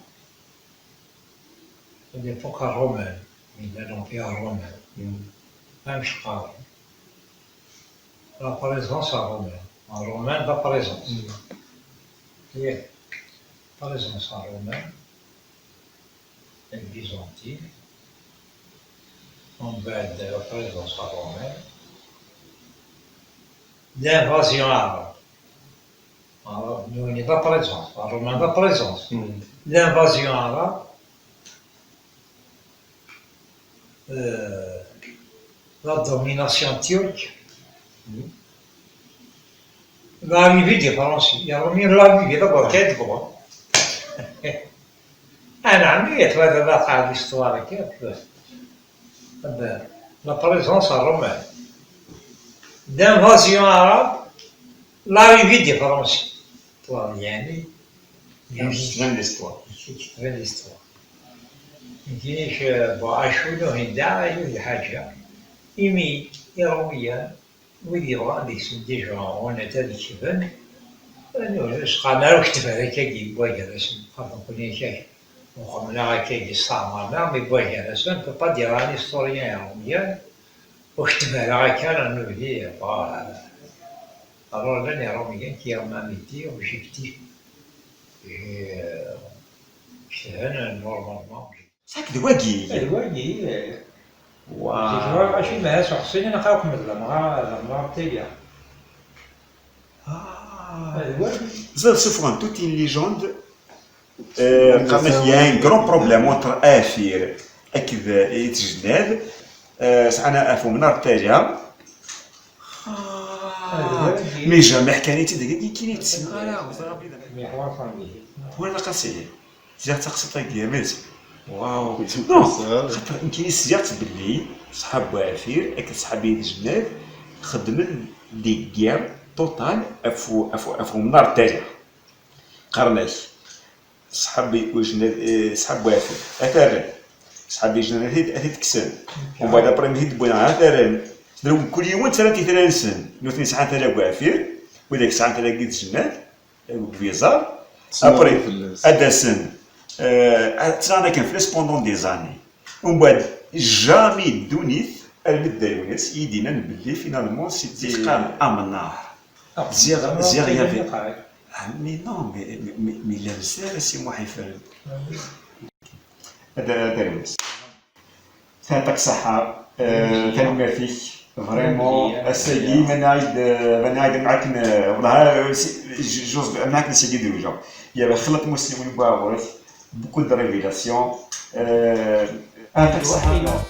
de l'époque romaine de l'empire romain même je parle la présence en romain la présence la présence en romain byzantine en bas de la présence romaine l'invasion arabe nous on n'est pas présence en romain pas présence l'invasion arabe la domination turque l'arrivée des Français il y a l'arrivée d'abord quel droit أنا عملية هذا واقع الإسطوانة كيف la présence romaine d'invasion arabe l'arrivée des Français يعني
كتبان ليستوار
كتبان ليستوار مكاينش عاشولو هنداعي حاجة إيمي يرويا ويدي يبغى غادي يسد دي جون هذا كتبان شقانا كتب هذاك كيبوايا اسم خاطر نكون كاين وقمنا هكا يستعمرنا مي بوايا اسم نبو با دير ان هيستوريان روميان وكتبها هكا رانو بدي alors là les romains qui ont un métier objectif c'est normalement
صاك دواكي
دواكي واو ماشي ما شخصيا انا خاوك من المرا تاعي
souvent toute une légende قالنا il y a un grand problème entre آفير أكذا يتجناد سعنا أفو من نرتاجها مي جامي حكايتي داك كاين تسمع لا ولا قصيه جات تقصد هكا ماشي واو خاطر يمكن سجات باللي صحاب وافير اك صحابي الجناد خدم دي كير توتال افو من نار التاريخ قرناش صحابي وجناد صحاب وافير اثار صحابي جناد هيد كسان ومن بعد ابري هيد بوينا اثار كل يوم ثلاثة ثلاث نوثني ساعة ثلاثة وافير وذاك ساعة ثلاثة قيد الجنات بفيزار ابري هذا سن ترانا كان فلاس بوندون دي زاني ومن بعد جامي دونيت المدايونس يدينا باللي فينالمون سيتي امنار زيغ يافي مي نو مي لابسه سي محيفر هذا داروس يعطيك الصحة تنمر فيك فريمون السيدي من عايد معاك والله جوز معاك السيدي دروجه يا خلط مسلمين باغوريك بوكو دو ريفيلاسيون يعطيك الصحة